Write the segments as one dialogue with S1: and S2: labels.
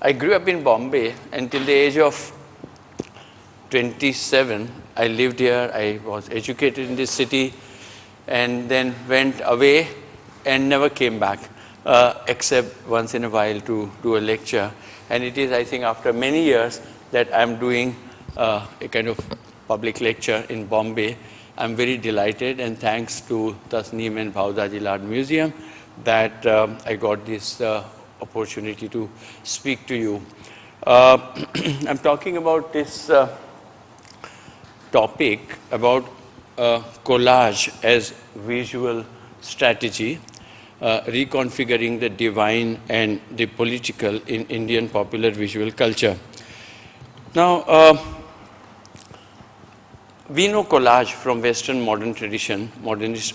S1: I grew up in Bombay until the age of 27. I lived here, I was educated in this city, and then went away and never came back, except once in a while to do a lecture. And it is, I think, after many years that I'm doing a kind of public lecture in Bombay. I'm very delighted, and thanks to Tasneem and Bhavdajil Art Museum that I got this opportunity to speak to you. I'm talking about this topic about collage as visual strategy, reconfiguring the divine and the political in Indian popular visual culture. Now, we know collage from Western modern tradition,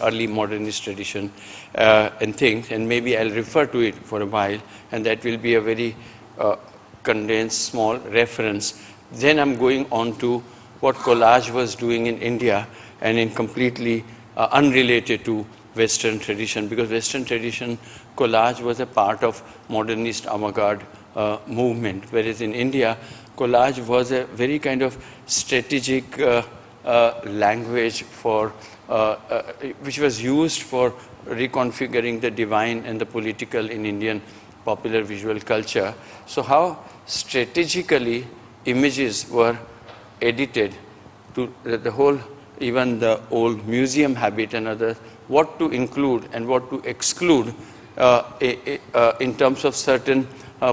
S1: early modernist tradition and things, and maybe I'll refer to it for a while, and that will be a very condensed small reference. Then I'm going on to what collage was doing in India and in completely unrelated to Western tradition, because Western tradition collage was a part of modernist avant-garde movement, whereas in India collage was a very kind of strategic language for which was used for reconfiguring the divine and the political in Indian popular visual culture. So how strategically images were edited to the whole, even the old museum habit and others, what to include and what to exclude in terms of certain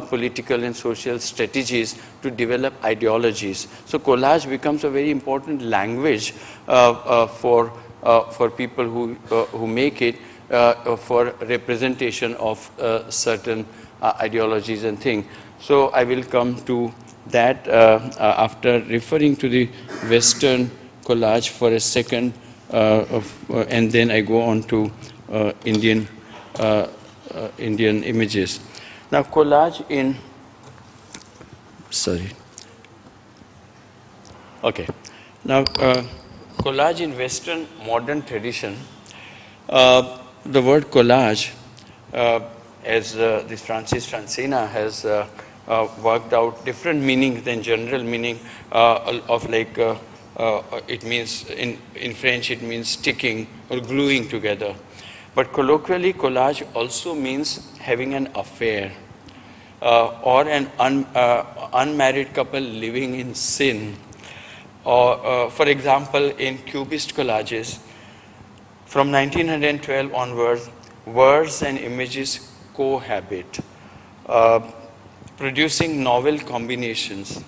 S1: political and social strategies to develop ideologies. So collage becomes a very important language for people who make it for representation of certain ideologies and things. So I will come to that after referring to the Western collage for a second, and then I go on to Indian images. Now collage in, Now collage in Western modern tradition, the word collage, as this Francis Francina has worked out different meanings than general meaning of like, it means, in French it means sticking or gluing together. But colloquially, collage also means having an affair or an unmarried couple living in sin. Or, for example, in Cubist collages, from 1912 onwards, words and images cohabit, producing novel combinations.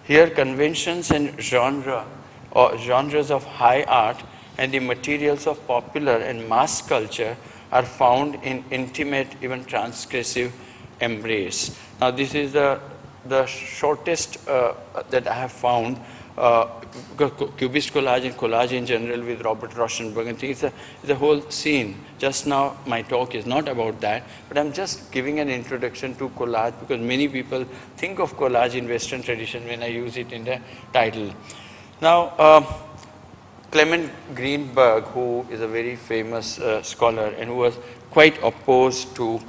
S1: Here, conventions and genres of high art and the materials of popular and mass culture are found in intimate, even transgressive embrace. Now, this is the shortest that I have found. Cubist collage and collage in general with Robert Rauschenberg and things, it's a whole scene. Just now my talk is not about that, but I'm just giving an introduction to collage because many people think of collage in Western tradition when I use it in the title. Now, Clement Greenberg, who is a very famous scholar and who was quite opposed to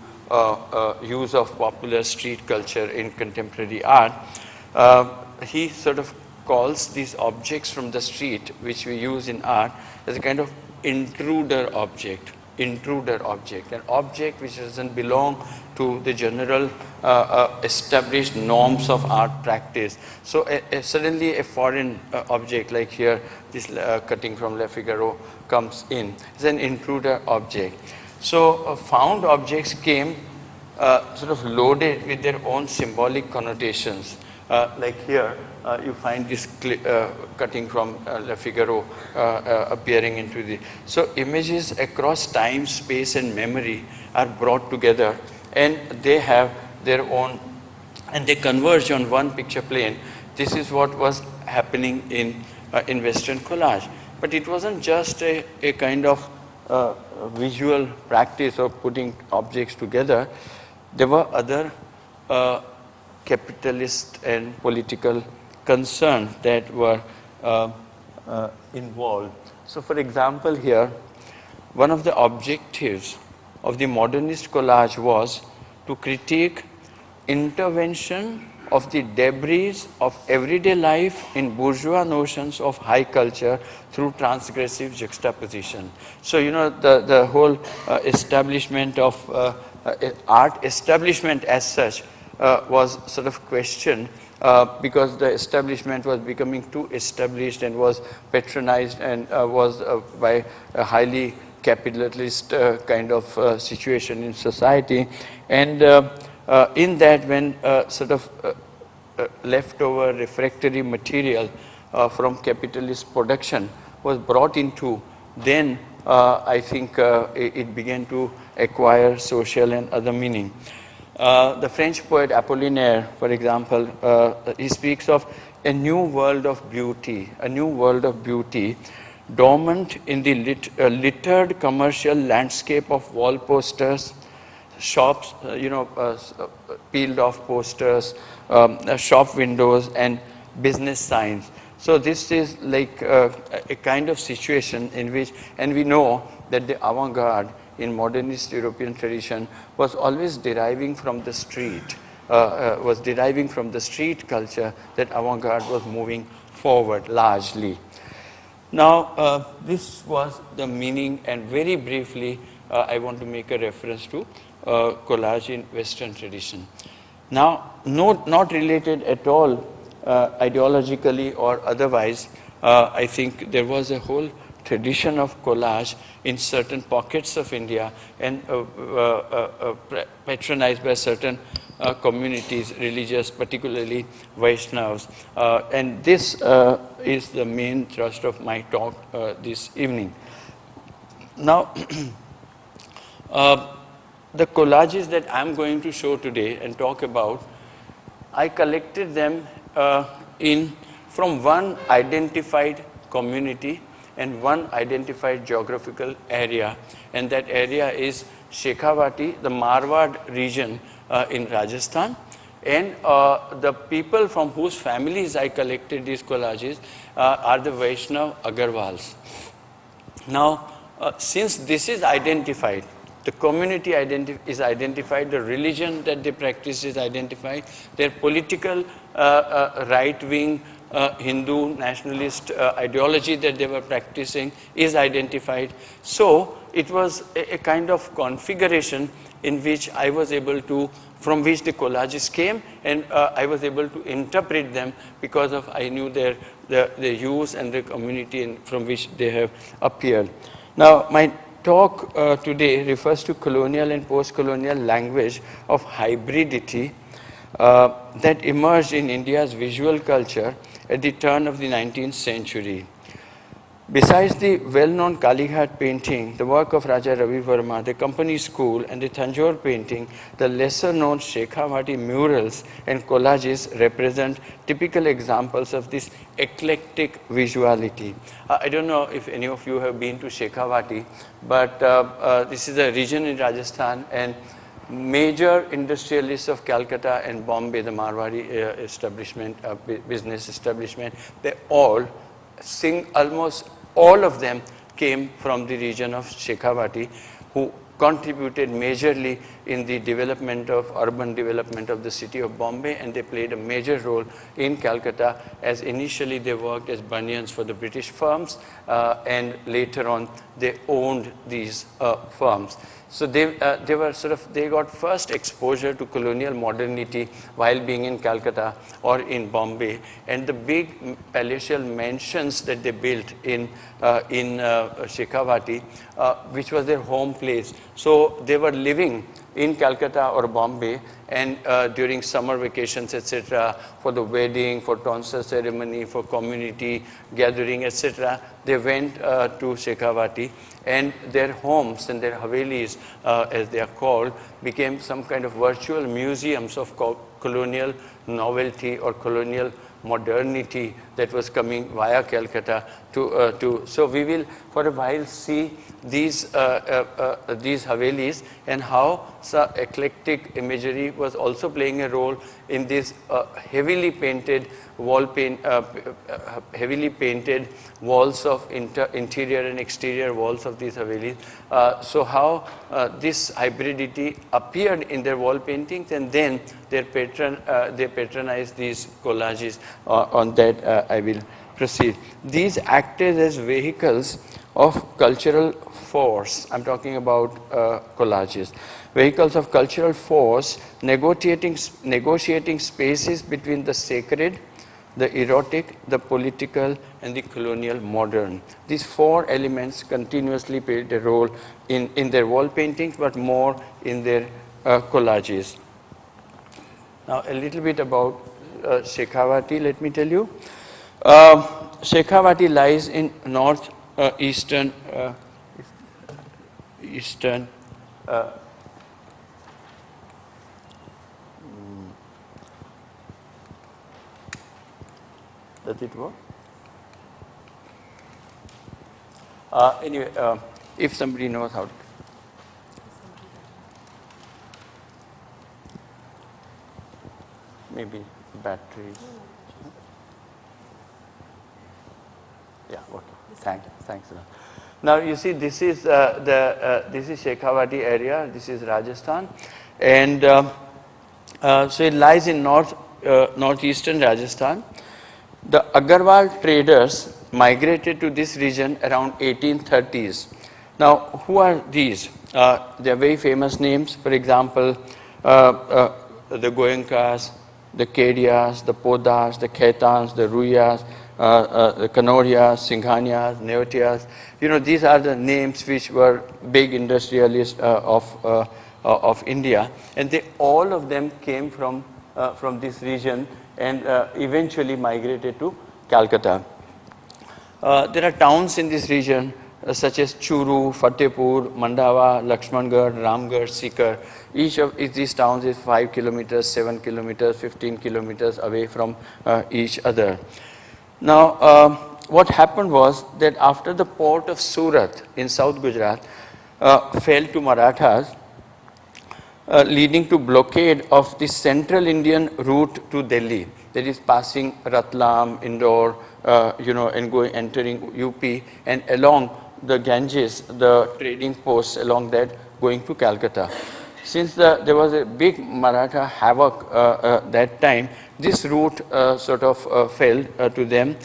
S1: use of popular street culture in contemporary art, he sort of calls these objects from the street, which we use in art, as a kind of intruder object, an object which doesn't belong to the general established norms of art practice. So suddenly a foreign object, like here, this cutting from Le Figaro comes in, is an intruder object. So found objects came sort of loaded with their own symbolic connotations. Like here, you find this cutting from Le Figaro appearing into the... So images across time, space and memory are brought together, and they have their own, and they converge on one picture plane. This is what was happening in Western collage. But it wasn't just a kind of visual practice of putting objects together. There were other capitalist and political concerns that were involved. So for example here, one of the objectives of the modernist collage was to critique intervention of the debris of everyday life in bourgeois notions of high culture through transgressive juxtaposition. So, you know, the whole establishment of art establishment as such was sort of questioned because the establishment was becoming too established and was patronized and was by a highly capitalist kind of situation in society. And in that, when sort of leftover refractory material from capitalist production was brought into, then I think it began to acquire social and other meaning. The French poet Apollinaire, for example, he speaks of a new world of beauty, dormant in the littered commercial landscape of wall posters, shops, peeled off posters, shop windows and business signs. So this is like a kind of situation in which, and we know that the avant-garde in modernist European tradition was always deriving from the street, culture, that avant-garde was moving forward largely. Now, this was the meaning, and very briefly, I want to make a reference to collage in Western tradition. Now, not related at all ideologically or otherwise, I think there was a whole tradition of collage in certain pockets of India and patronized by certain communities, religious, particularly Vaishnavas. And this is the main thrust of my talk this evening. Now, the collages that I'm going to show today and talk about, I collected them from one identified community and one identified geographical area, and that area is Shekhavati, the Marwad region in Rajasthan. And the people from whose families I collected these collages are the Vaishnav Agarwals. Now, since this is identified, the community is identified, the religion that they practice is identified, their political right-wing Hindu nationalist ideology that they were practicing is identified. So it was a kind of configuration in which I was able to, from which the collages came, and I was able to interpret them because of I knew their use and the community from which they have appeared. Now, my talk today refers to colonial and post-colonial language of hybridity that emerged in India's visual culture at the turn of the 19th century. Besides the well-known Kalighat painting, the work of Raja Ravi Verma, the Company School, and the Tanjore painting, the lesser-known Shekhawati murals and collages represent typical examples of this eclectic visuality. I don't know if any of you have been to Shekhavati, but this is a region in Rajasthan, and major industrialists of Calcutta and Bombay, the Marwari establishment, business establishment, they almost all of them came from the region of Shekhavati, who contributed majorly in the urban development of the city of Bombay, and they played a major role in Calcutta, as initially they worked as bunions for the British firms, and later on they owned these firms. So they got first exposure to colonial modernity while being in Calcutta or in Bombay, and the big palatial mansions that they built in Shekhavati, which was their home place. So they were living in Calcutta or Bombay, and during summer vacations, etc., for the wedding, for tonsure ceremony, for community gathering, etc., they went to Shekhavati, and their homes and their havelis, as they are called, became some kind of virtual museums of colonial novelty or colonial modernity that was coming via Calcutta So we will for a while see these havelis and how eclectic imagery was also playing a role in this heavily painted heavily painted walls of interior and exterior walls of these havelis. So how this hybridity appeared in their wall paintings, and then they patronized these collages. On that I will proceed. These acted as vehicles of cultural force. I'm talking about collages. Vehicles of cultural force, negotiating spaces between the sacred, the erotic, the political, and the colonial modern. These four elements continuously played a role in their wall paintings, but more in their collages. Now, a little bit about Shekhawati, let me tell you. Shekhavati lies in northeastern does it work? Anyway, if somebody knows how to. Maybe batteries. Yeah, okay. Thanks a lot. Now you see, this is this is Shekhawati area. This is Rajasthan, and so it lies in northeastern Rajasthan. The Agarwal traders migrated to this region around 1830s. Now, who are these? They are very famous names. For example, the Goenkas, the Kedias, the Podars, the Khetans, the Ruyas, the Kanorias, Singhanias, Neotias. You know, these are the names which were big industrialists of India, and all of them came from this region and eventually migrated to Calcutta. There are towns in this region such as Churu, Fatehpur, Mandava, Lakshmangarh, Ramgarh, Sikar. Each of these towns is 5 kilometers, 7 kilometers, 15 kilometers away from each other. Now, what happened was that after the port of Surat in South Gujarat fell to Marathas, leading to blockade of the central Indian route to Delhi, that is passing Ratlam, Indore, and entering UP, and along the Ganges, the trading posts along that going to Calcutta. Since there was a big Maratha havoc that time, this route sort of fell to them.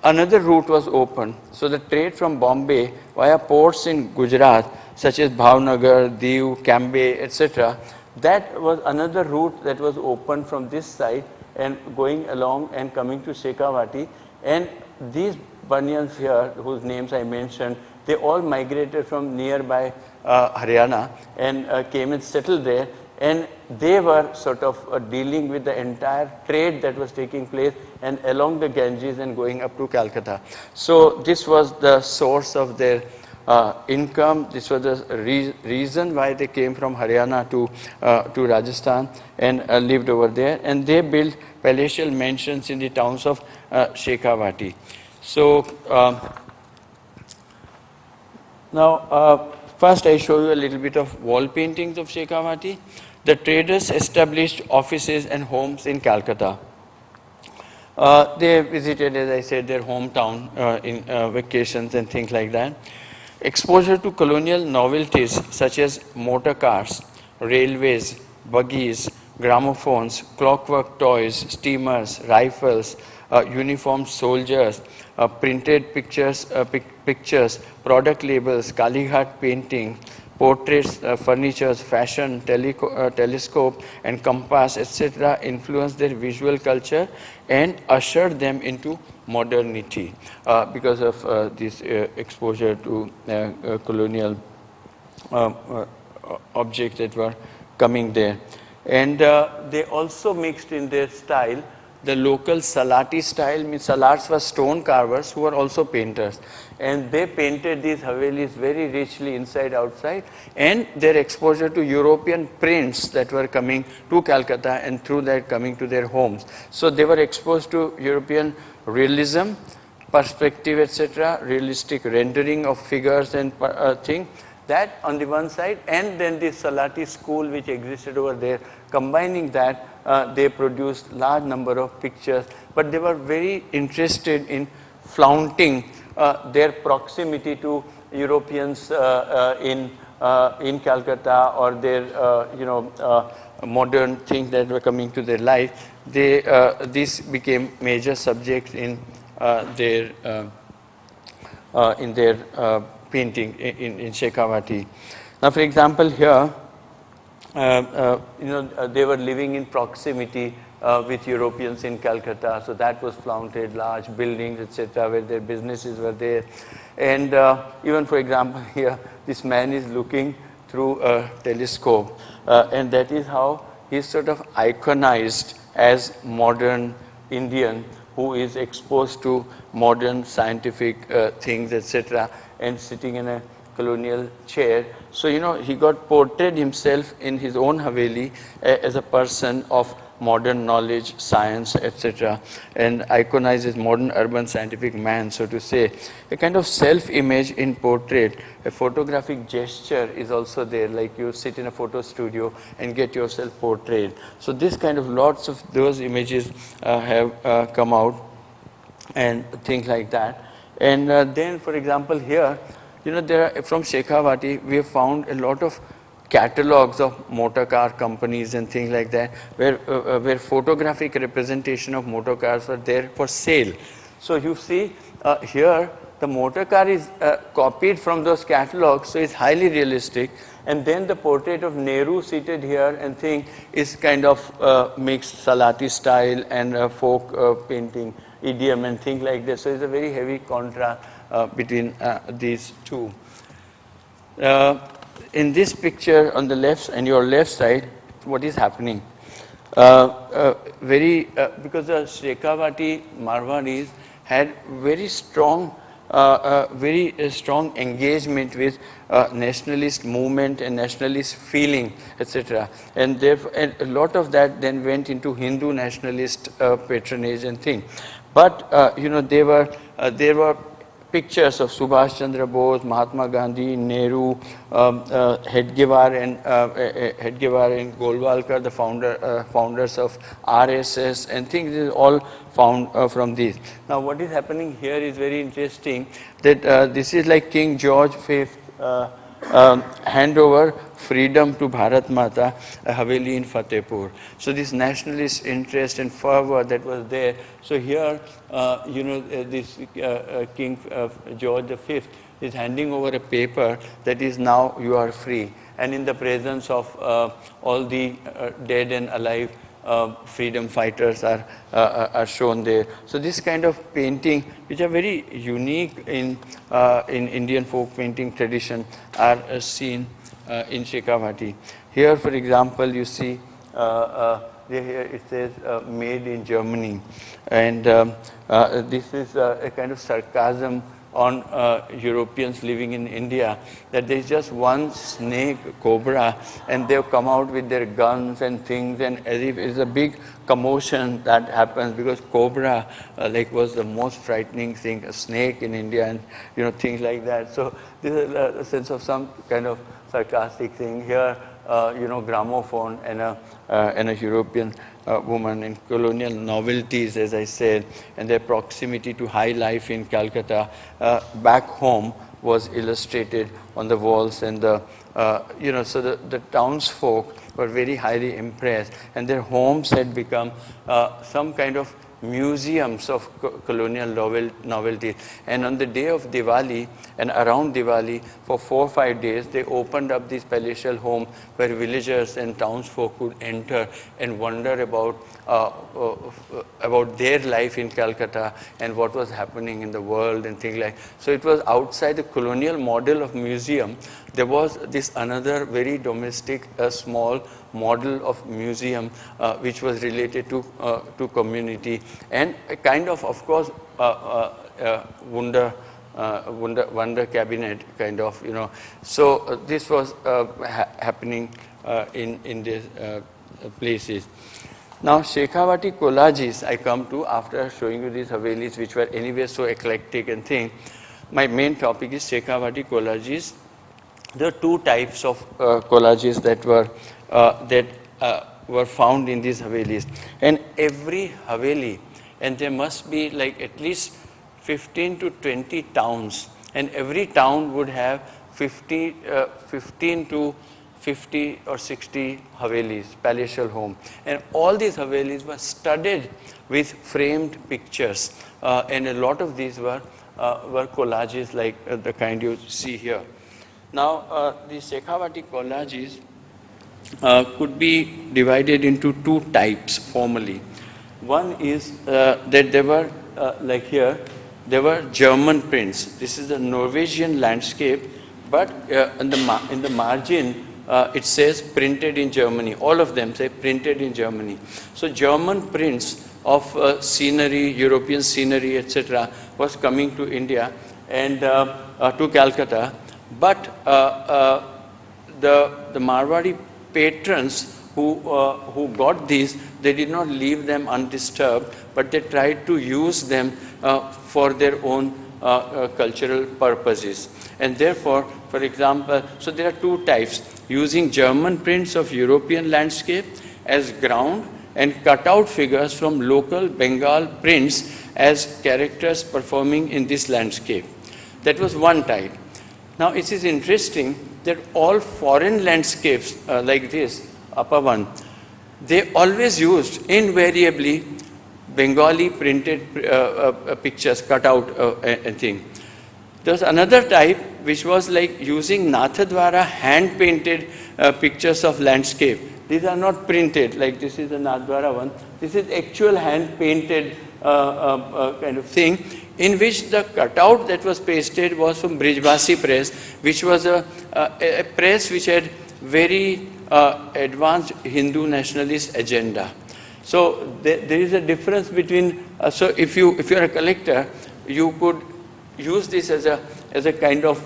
S1: Another route was open. So the trade from Bombay via ports in Gujarat, such as Bhavnagar, Diu, Cambay, etc., that was another route that was open from this side and going along and coming to Shekhawati. And these Banyans here, whose names I mentioned, they all migrated from nearby Haryana and came and settled there. And they were sort of dealing with the entire trade that was taking place and along the Ganges and going up to Calcutta. So this was the source of their income. This was the reason why they came from Haryana to Rajasthan and lived over there. And they built palatial mansions in the towns of Shekhawati. So now first I show you a little bit of wall paintings of Shekhawati. The traders established offices and homes in Calcutta. They visited, as I said, their hometown in vacations and things like that. Exposure to colonial novelties such as motor cars, railways, buggies, gramophones, clockwork toys, steamers, rifles, uniformed soldiers, printed pictures, product labels, Kalighat painting, portraits, furniture, fashion, telescope, and compass, etc., influenced their visual culture and ushered them into modernity because of this exposure to colonial objects that were coming there. And they also mixed in their style the local Salati style. Means Salats were stone carvers who were also painters, and they painted these havelis very richly inside outside, and their exposure to European prints that were coming to Calcutta and through that coming to their homes. So they were exposed to European realism, perspective, etc., realistic rendering of figures and thing. That on the one side, and then the Salati school which existed over there, combining that, they produced large number of pictures, but they were very interested in flaunting their proximity to Europeans in Calcutta, or their modern things that were coming to their life. This became major subjects in their painting in Shekhavati. Now, for example, here, they were living in proximity with Europeans in Calcutta, so that was flaunted, large buildings, etc., where their businesses were there. And even, for example, here, this man is looking through a telescope, and that is how he's sort of iconized as modern Indian who is exposed to modern scientific things, etc., and sitting in a colonial chair. So, he got portrayed himself in his own haveli as a person of modern knowledge, science, etc., and iconizes modern urban scientific man, so to say. A kind of self-image in portrait, a photographic gesture is also there, like you sit in a photo studio and get yourself portrayed. So this kind of lots of those images have come out and things like that. And then, for example, here, there are, from Shekhavati, we have found a lot of catalogs of motor car companies and things like that, where photographic representation of motor cars were there for sale. So you see here, the motor car is copied from those catalogs, so it's highly realistic. And then the portrait of Nehru seated here and thing is kind of mixed Salati style and folk painting, idiom and things like this. So it's a very heavy contrast between these two. In this picture on the left and your left side, what is happening? Because the Shekhavati Marwaris had very strong engagement with nationalist movement and nationalist feeling, etc. And a lot of that then went into Hindu nationalist patronage and thing. But there were pictures of Subhash Chandra Bose, Mahatma Gandhi, Nehru, Hedgewar and Golwalkar, the founders of RSS, and things all found from these. Now, what is happening here is very interesting. That this is like King George V hand over freedom to Bharat Mata, a haveli in Fatehpur. So this nationalist interest and fervor that was there. So here, this King George V is handing over a paper that is now you are free, and in the presence of all the dead and alive freedom fighters are shown there. So this kind of painting, which are very unique in Indian folk painting tradition, are seen in Shekhavati. Here, for example, you see here it says made in Germany, and this is a kind of sarcasm on Europeans living in India, that there is just one snake, cobra, and they've come out with their guns and things, and as if it's a big commotion that happens because cobra was the most frightening thing, a snake in India, and things like that. So this is a sense of some kind of sarcastic thing here. Gramophone and a European woman in colonial novelties, as I said, and their proximity to high life in Calcutta back home was illustrated on the walls, and so the townsfolk were very highly impressed, and their homes had become some kind of museums of colonial novelty. And on the day of Diwali and around Diwali, for 4 or 5 days, they opened up this palatial home where villagers and townsfolk could enter and wonder about their life in Calcutta and what was happening in the world and things like. So it was outside the colonial model of museum. There was this another very domestic, small model of museum which was related to community, and a kind of course, wonder cabinet kind of, So this was happening in these places. Now, Shekhawati Collages I come to after showing you these havelis, which were anyway so eclectic and thing. My main topic is Shekhawati Collages. There are two types of collages that were found in these havelis, and every haveli, and there must be like at least 15 to 20 towns, and every town would have 15 to 50 or 60 havelis, palatial home. And all these havelis were studded with framed pictures. And a lot of these were collages like the kind you see here. Now, the Shekhawati collages could be divided into two types formally. One is that there were, like here, there were German prints. This is a Norwegian landscape, but in the margin, it says printed in Germany. All of them say printed in Germany. So German prints of scenery, European scenery, etc. was coming to India and to Calcutta. But the Marwari patrons who got these, they did not leave them undisturbed, but they tried to use them for their own cultural purposes. And therefore, for example, so there are two types: using German prints of European landscape as ground and cut out figures from local Bengal prints as characters performing in this landscape. That was one type. Now it is interesting that all foreign landscapes like this, upper one, they always used invariably Bengali printed pictures, cut out and thing. There was another type which was like using Nathadwara hand-painted pictures of landscape. These are not printed, like this is the Nathadwara one. This is actual hand-painted kind of thing, in which the cutout that was pasted was from Brijbasi Press, which was a press which had very advanced Hindu nationalist agenda. So there is a difference between, so if you're a collector, you could use this as a kind of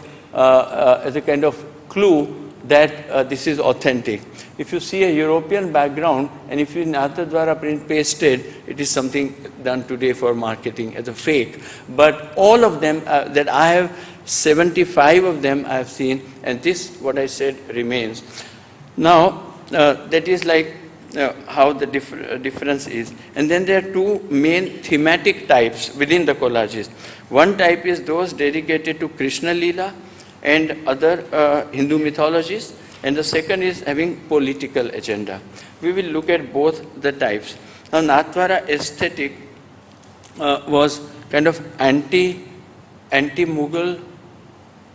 S1: clue that this is authentic. If you see a European background and if you Nathadwara print pasted, it is something done today for marketing as a fake. But all of them that I have, 75 of them I have seen, and this, what I said, remains. Now, that is like how the difference is. And then there are two main thematic types within the collages. One type is those dedicated to Krishna Leela and other Hindu mythologies, and the second is having political agenda. We will look at both the types. Now, Nathadwara aesthetic was kind of anti-Mughal,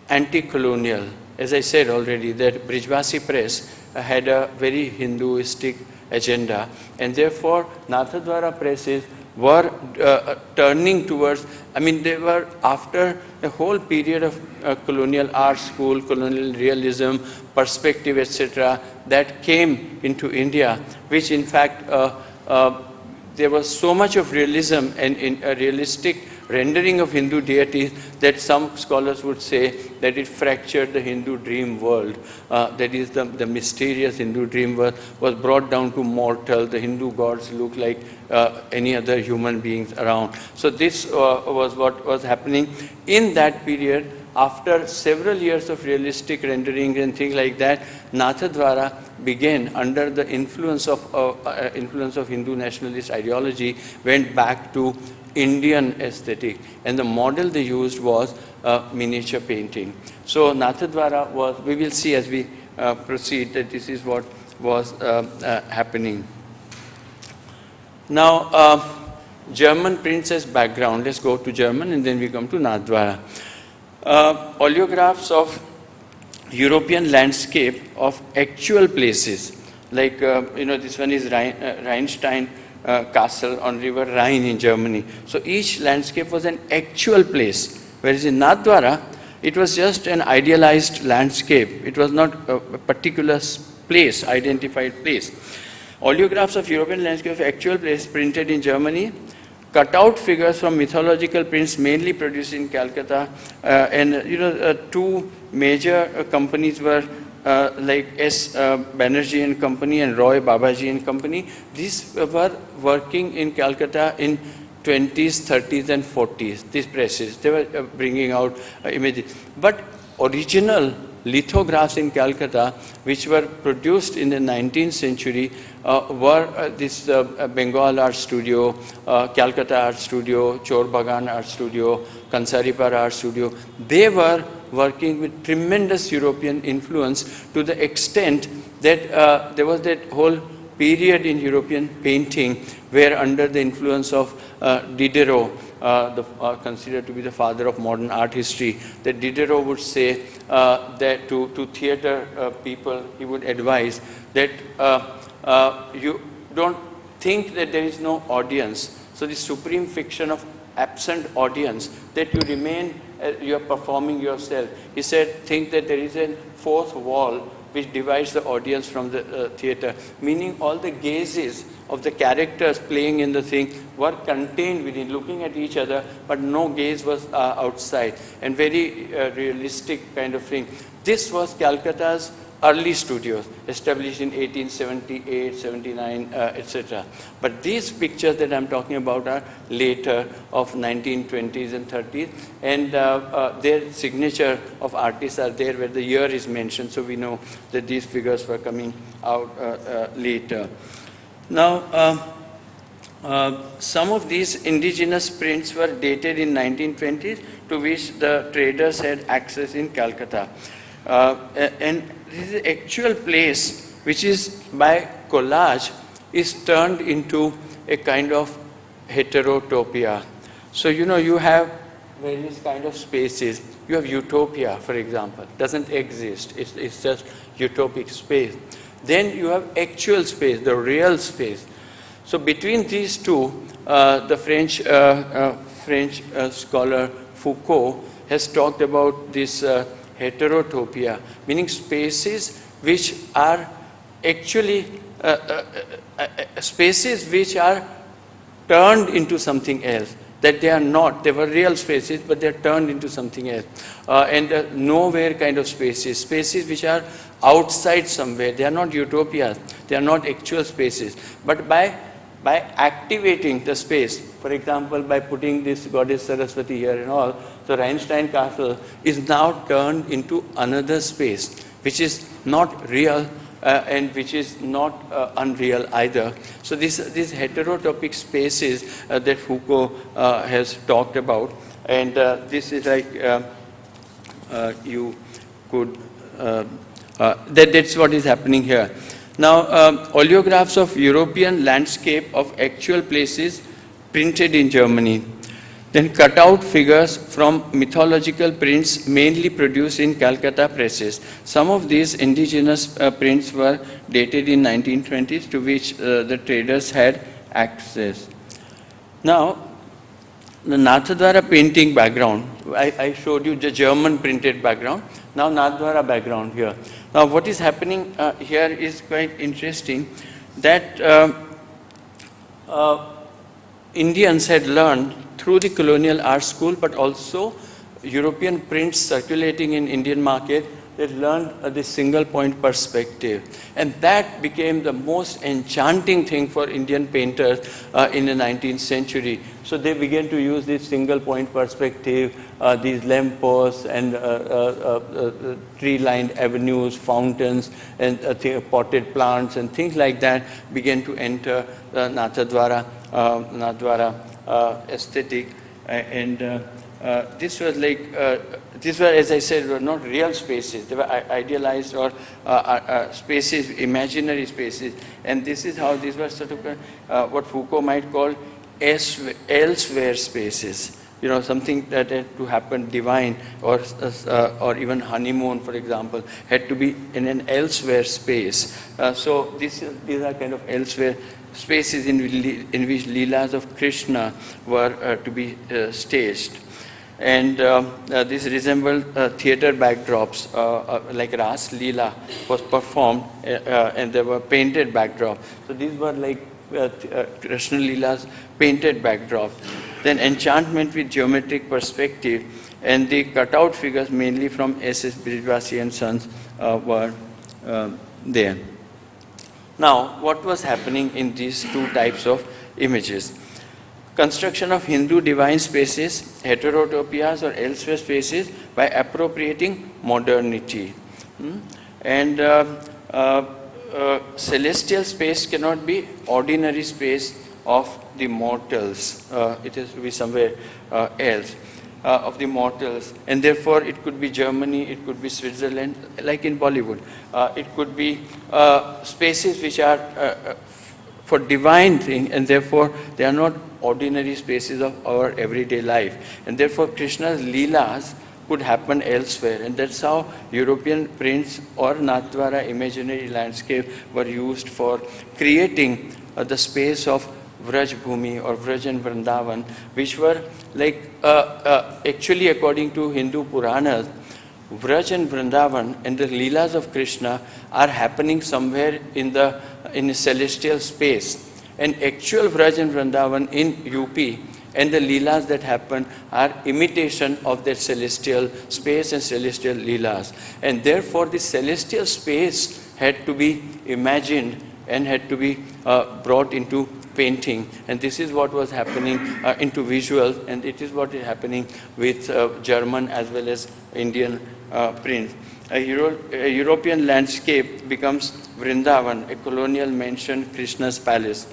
S1: anti-colonial. As I said already, that Brijbasi Press had a very Hinduistic agenda, and therefore Nathadwara presses were turning towards, I mean, they were after a whole period of colonial art school, colonial realism, perspective, etc., that came into India, which in fact there was so much of realism and in a realistic rendering of Hindu deities that some scholars would say that it fractured the Hindu dream world. That is, the mysterious Hindu dream world was brought down to mortal. The Hindu gods look like any other human beings around. So this was what was happening in that period. After several years of realistic rendering and things like that, Nathadwara began, under the influence of Hindu nationalist ideology, went back to Indian aesthetic, and the model they used was miniature painting. So Nathadwara was, we will see as we proceed that this is what was happening. Now, German prints as background. Let's go to German and then we come to Nathadwara. Oleographs of European landscape of actual places, like this one is Rheinstein castle on river Rhine in Germany. So each landscape was an actual place, whereas in Nathadwara it was just an idealized landscape. It was not a particular place, identified place. Oleographs of European landscape of actual place printed in Germany, cut-out figures from mythological prints mainly produced in Calcutta, and two major companies were like S. Banerjee and Company and Roy Babaji and Company, these were working in Calcutta in 20s, 30s and 40s, these presses. They were bringing out images. But original lithographs in Calcutta, which were produced in the 19th century, were this Bengal Art Studio, Calcutta Art Studio, Chorbagan Art Studio, Kansaripar Art Studio. They were working with tremendous European influence to the extent that there was that whole period in European painting where, under the influence of Diderot, considered to be the father of modern art history, that Diderot would say that to theater people, he would advise that you don't think that there is no audience. So the supreme fiction of absent audience, that you remain, you are performing yourself. He said, think that there is a fourth wall which divides the audience from the theater, meaning all the gazes of the characters playing in the thing were contained within, looking at each other, but no gaze was outside, and very realistic kind of thing. This was Calcutta's early studios, established in 1878, 79, etc. But these pictures that I'm talking about are later, of 1920s and 30s, and their signature of artists are there where the year is mentioned, so we know that these figures were coming out later. Now, some of these indigenous prints were dated in 1920s, to which the traders had access in Calcutta. And this is the actual place which is by collage is turned into a kind of heterotopia. So, you know, you have various kind of spaces. You have utopia, for example, doesn't exist. It's just utopic space. Then you have actual space, the real space. So between these two, the French scholar Foucault has talked about this heterotopia, meaning spaces which are actually spaces which are turned into something else. That they are not, they were real spaces, but they are turned into something else. And nowhere kind of spaces, spaces which are outside somewhere. They are not utopias, they are not actual spaces. But by activating the space, for example, by putting this goddess Saraswati here and all, so Rhinestein Castle is now turned into another space, which is not real and which is not unreal either. So these heterotopic spaces that Foucault has talked about, and this is like you could, that's what is happening here. Now, oleographs of European landscape of actual places printed in Germany. Then cutout figures from mythological prints mainly produced in Calcutta presses. Some of these indigenous prints were dated in 1920s, to which the traders had access. Now, the Nathdwara painting background, I showed you the German printed background. Now Nathdwara background here. Now what is happening here is quite interesting, that Indians had learned through the colonial art school, but also European prints circulating in Indian market, they learned the single point perspective. And that became the most enchanting thing for Indian painters in the 19th century. So they began to use this single point perspective, these lampposts and tree-lined avenues, fountains, and potted plants and things like that began to enter the Nathdwara aesthetic. And this was like, these were, as I said, were not real spaces. They were idealized or spaces, imaginary spaces. And this is how these were sort of what Foucault might call elsewhere spaces. You know, something that had to happen divine, or even honeymoon, for example, had to be in an elsewhere space. So these are kind of elsewhere spaces in which Leelas of Krishna were to be staged. And this resembled theater backdrops, like Ras Leela was performed, and there were painted backdrops. So these were like Krishna Leela's painted backdrops. Then enchantment with geometric perspective, and the cutout figures mainly from S.S. Brijwasi and Sons were there. Now, what was happening in these two types of images? Construction of Hindu divine spaces, heterotopias or elsewhere spaces by appropriating modernity. And celestial space cannot be ordinary space of the mortals. It has to be somewhere else. Of the mortals, and therefore it could be Germany, it could be Switzerland, like in Bollywood. It could be spaces which are for divine thing, and therefore they are not ordinary spaces of our everyday life. And therefore Krishna's Leelas could happen elsewhere, and that's how European prints or Nathdwara imaginary landscape were used for creating the space of Vraj Bhumi or Vraj and Vrindavan, which were like, actually according to Hindu Puranas, Vraj and Vrindavan and the Leelas of Krishna are happening somewhere in a celestial space. And actual Vraj and Vrindavan in UP and the Leelas that happen are imitation of that celestial space and celestial Leelas. And therefore the celestial space had to be imagined and had to be brought into painting, and this is what was happening into visuals, and it is what is happening with German as well as Indian prints. A European landscape becomes Vrindavan, a colonial mansion, Krishna's palace.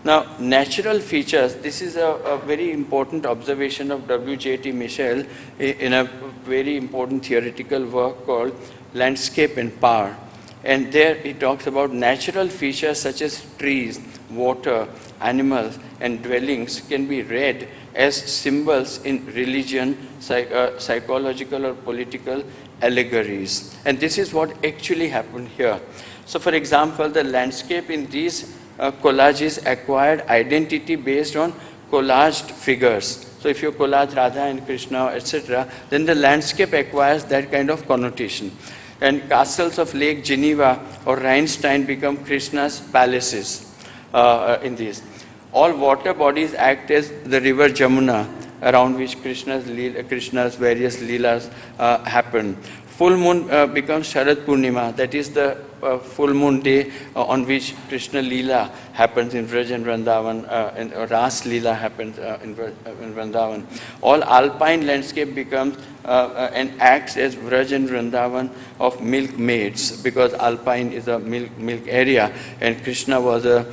S1: Now, natural features, this is a very important observation of W.J.T. Michel in a very important theoretical work called Landscape and Power. And there he talks about natural features such as trees, water, animals, and dwellings can be read as symbols in religion, psychological or political allegories. And this is what actually happened here. So for example, the landscape in these collages acquired identity based on collaged figures. So if you collage Radha and Krishna, etc., then the landscape acquires that kind of connotation. And castles of Lake Geneva or Rhinestein become Krishna's palaces in these. All water bodies act as the river Jamuna, around which Krishna's various Leelas happen. Full moon becomes Sharad Purnima, that is the full moon day on which Krishna Leela happens in Vraj and Vrindavan, and Ras Leela happens in Vrindavan. All alpine landscape becomes and acts as Vraj and Vrindavan of milkmaids, because alpine is a milk area, and Krishna was a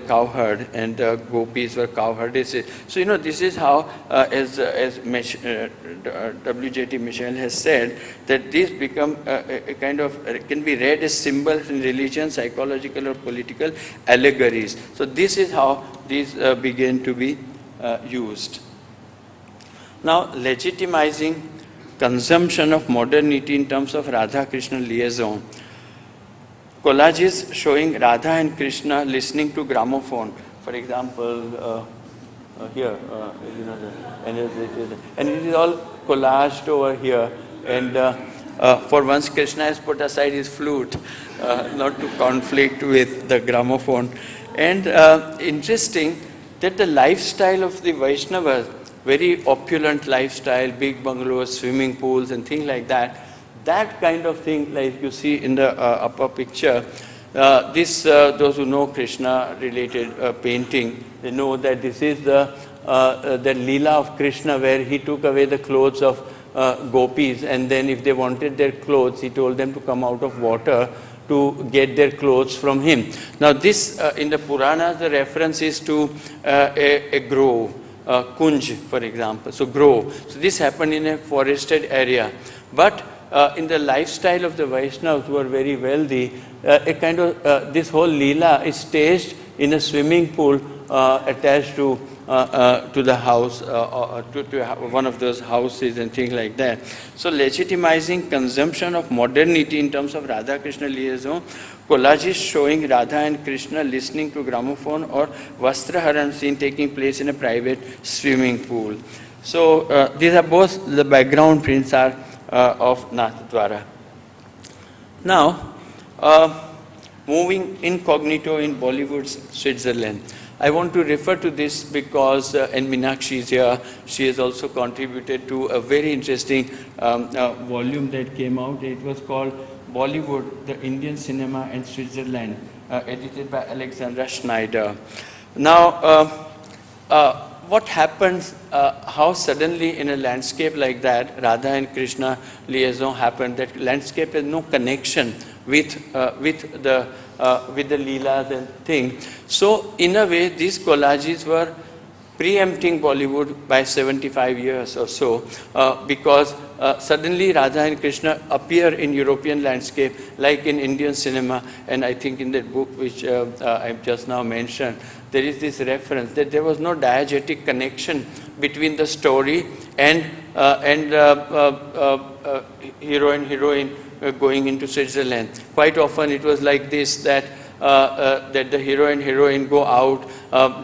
S1: cowherd, and gopis were cowherdesses. So you know, this is how, as W.J.T. Michel has said, that these become a kind of can be read as symbols in religion, psychological or political allegories. So this is how these began to be used. Now, legitimizing consumption of modernity in terms of Radha-Krishna liaison. Collages showing Radha and Krishna listening to gramophone. For example, here, and it is all collaged over here. And for once, Krishna has put aside his flute, not to conflict with the gramophone. And interesting that the lifestyle of the Vaishnavas, very opulent lifestyle, big bungalows, swimming pools and things like that, that kind of thing, like you see in the upper picture, those who know Krishna related painting, they know that this is the Leela of Krishna, where he took away the clothes of gopis, and then if they wanted their clothes, he told them to come out of water to get their clothes from him. Now this, in the Puranas, the reference is to a grove, kunj, for example, so grove. So this happened in a forested area. But in the lifestyle of the Vaishnavas, who are very wealthy, a kind of, this whole Leela is staged in a swimming pool attached to the house, to one of those houses and things like that. So legitimizing consumption of modernity in terms of Radha-Krishna liaison, collages showing Radha and Krishna listening to gramophone, or Vastraharan scene taking place in a private swimming pool. So these are both the background prints are of Nathdwara. Now, moving incognito in Bollywood's Switzerland. I want to refer to this because, and Meenakshi is here, she has also contributed to a very interesting volume that came out. It was called Bollywood, the Indian Cinema and Switzerland, edited by Alexandra Schneider. Now, what happens, how suddenly in a landscape like that, Radha and Krishna liaison happened, that landscape has no connection with the Leelas and things. So in a way, these collages were preempting Bollywood by 75 years or so, because suddenly Radha and Krishna appear in European landscape like in Indian cinema. And I think in that book which I've just now mentioned, there is this reference that there was no diegetic connection between the story and heroine going into Switzerland. Quite often it was like this, that the hero and heroine go out,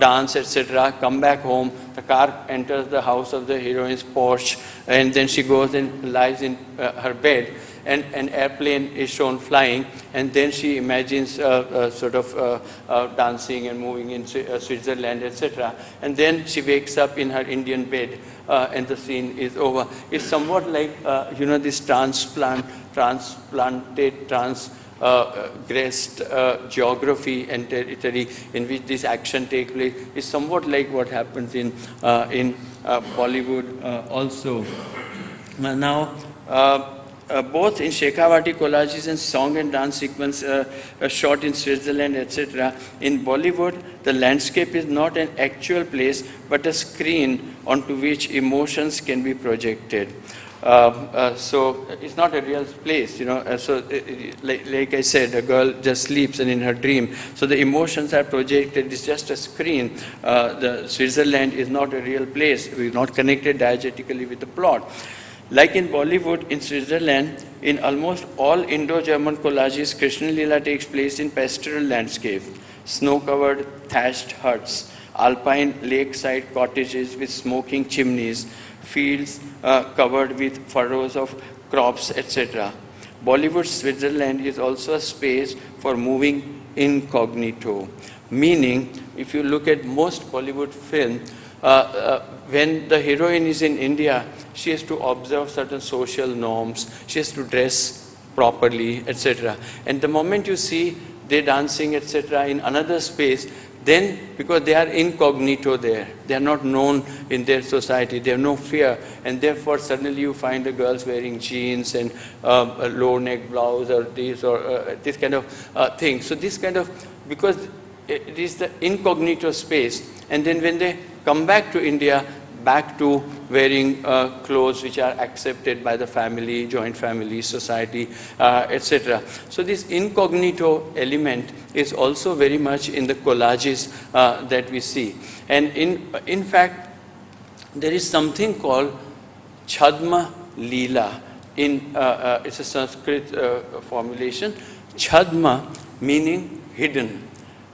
S1: dance, etc., come back home, the car enters the house of the heroine's porch, and then she goes and lies in her bed, and an airplane is shown flying, and then she imagines dancing and moving in Switzerland, etc., and then she wakes up in her Indian bed, and the scene is over. It's somewhat like, this transgressed geography and territory in which this action takes place is somewhat like what happens in Bollywood also. Now, both in Shekhawati collages and song and dance sequence shot in Switzerland, etc. In Bollywood, the landscape is not an actual place, but a screen onto which emotions can be projected. So it's not a real place, So like I said, a girl just sleeps and in her dream. So the emotions are projected. It's just a screen. The Switzerland is not a real place. We're not connected diegetically with the plot. Like in Bollywood, in Switzerland, in almost all Indo-German collages, Krishna Leela takes place in pastoral landscape, snow-covered thatched huts, alpine lakeside cottages with smoking chimneys, fields covered with furrows of crops, etc. Bollywood Switzerland is also a space for moving incognito, meaning if you look at most Bollywood films, when the heroine is in India, she has to observe certain social norms, she has to dress properly, etc. And the moment you see they dancing, etc., in another space, then because they are incognito there, they are not known in their society, they have no fear, and therefore suddenly you find the girls wearing jeans and a low neck blouse or this kind of thing. So this kind of, because it is the incognito space, and then when they come back to India, back to wearing clothes which are accepted by the family, joint family, society, etc. So this incognito element is also very much in the collages that we see. And in fact, there is something called Chadma Leela. It's a Sanskrit formulation. Chadma meaning hidden,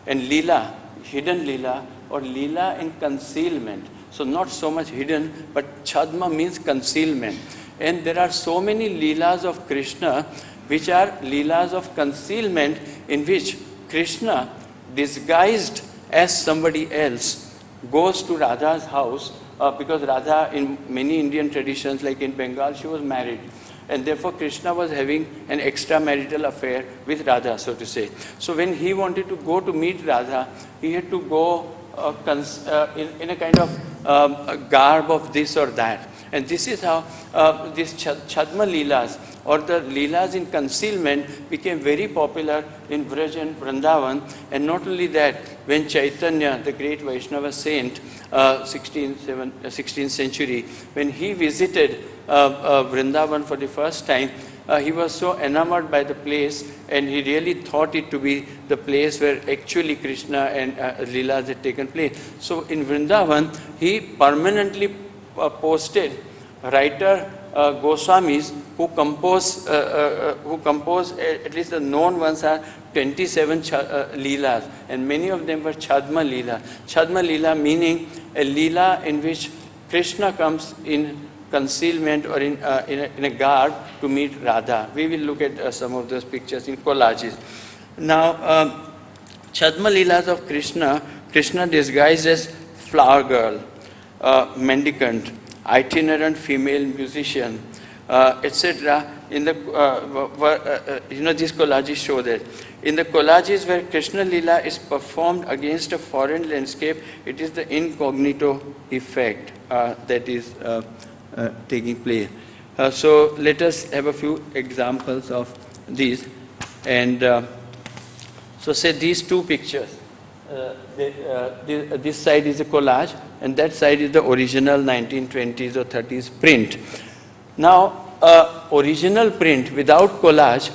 S1: and Leela, hidden Leela, or Leela in concealment. So not so much hidden, but Chadma means concealment. And there are so many Leelas of Krishna which are Leelas of concealment, in which Krishna, disguised as somebody else, goes to Radha's house, because Radha, in many Indian traditions, like in Bengal, she was married. And therefore Krishna was having an extramarital affair with Radha, so to say. So when he wanted to go to meet Radha, he had to go in a kind of garb of this or that. And this is how these Chadma Leelas, or the Leelas in concealment, became very popular in Vraj and Vrindavan. And not only that, when Chaitanya, the great Vaishnava saint, 16th century, when he visited Vrindavan for the first time, he was so enamored by the place, and he really thought it to be the place where actually Krishna and Leelas had taken place. So in Vrindavan, he permanently posted writer Goswamis who compose, at least the known ones are 27 Leelas, and many of them were Chadma Leela. Chadma Leela meaning a Leela in which Krishna comes in concealment or in a garb to meet Radha. We will look at some of those pictures in collages. Now, Chadma Leelas of Krishna, Krishna disguised as flower girl, mendicant, itinerant female musician, etc. In the, these collages show that. In the collages where Krishna Lila is performed against a foreign landscape, it is the incognito effect that is taking place. So let us have a few examples of these. And so say these two pictures. This side is a collage, and that side is the original 1920s or 30s print. Now, original print without collage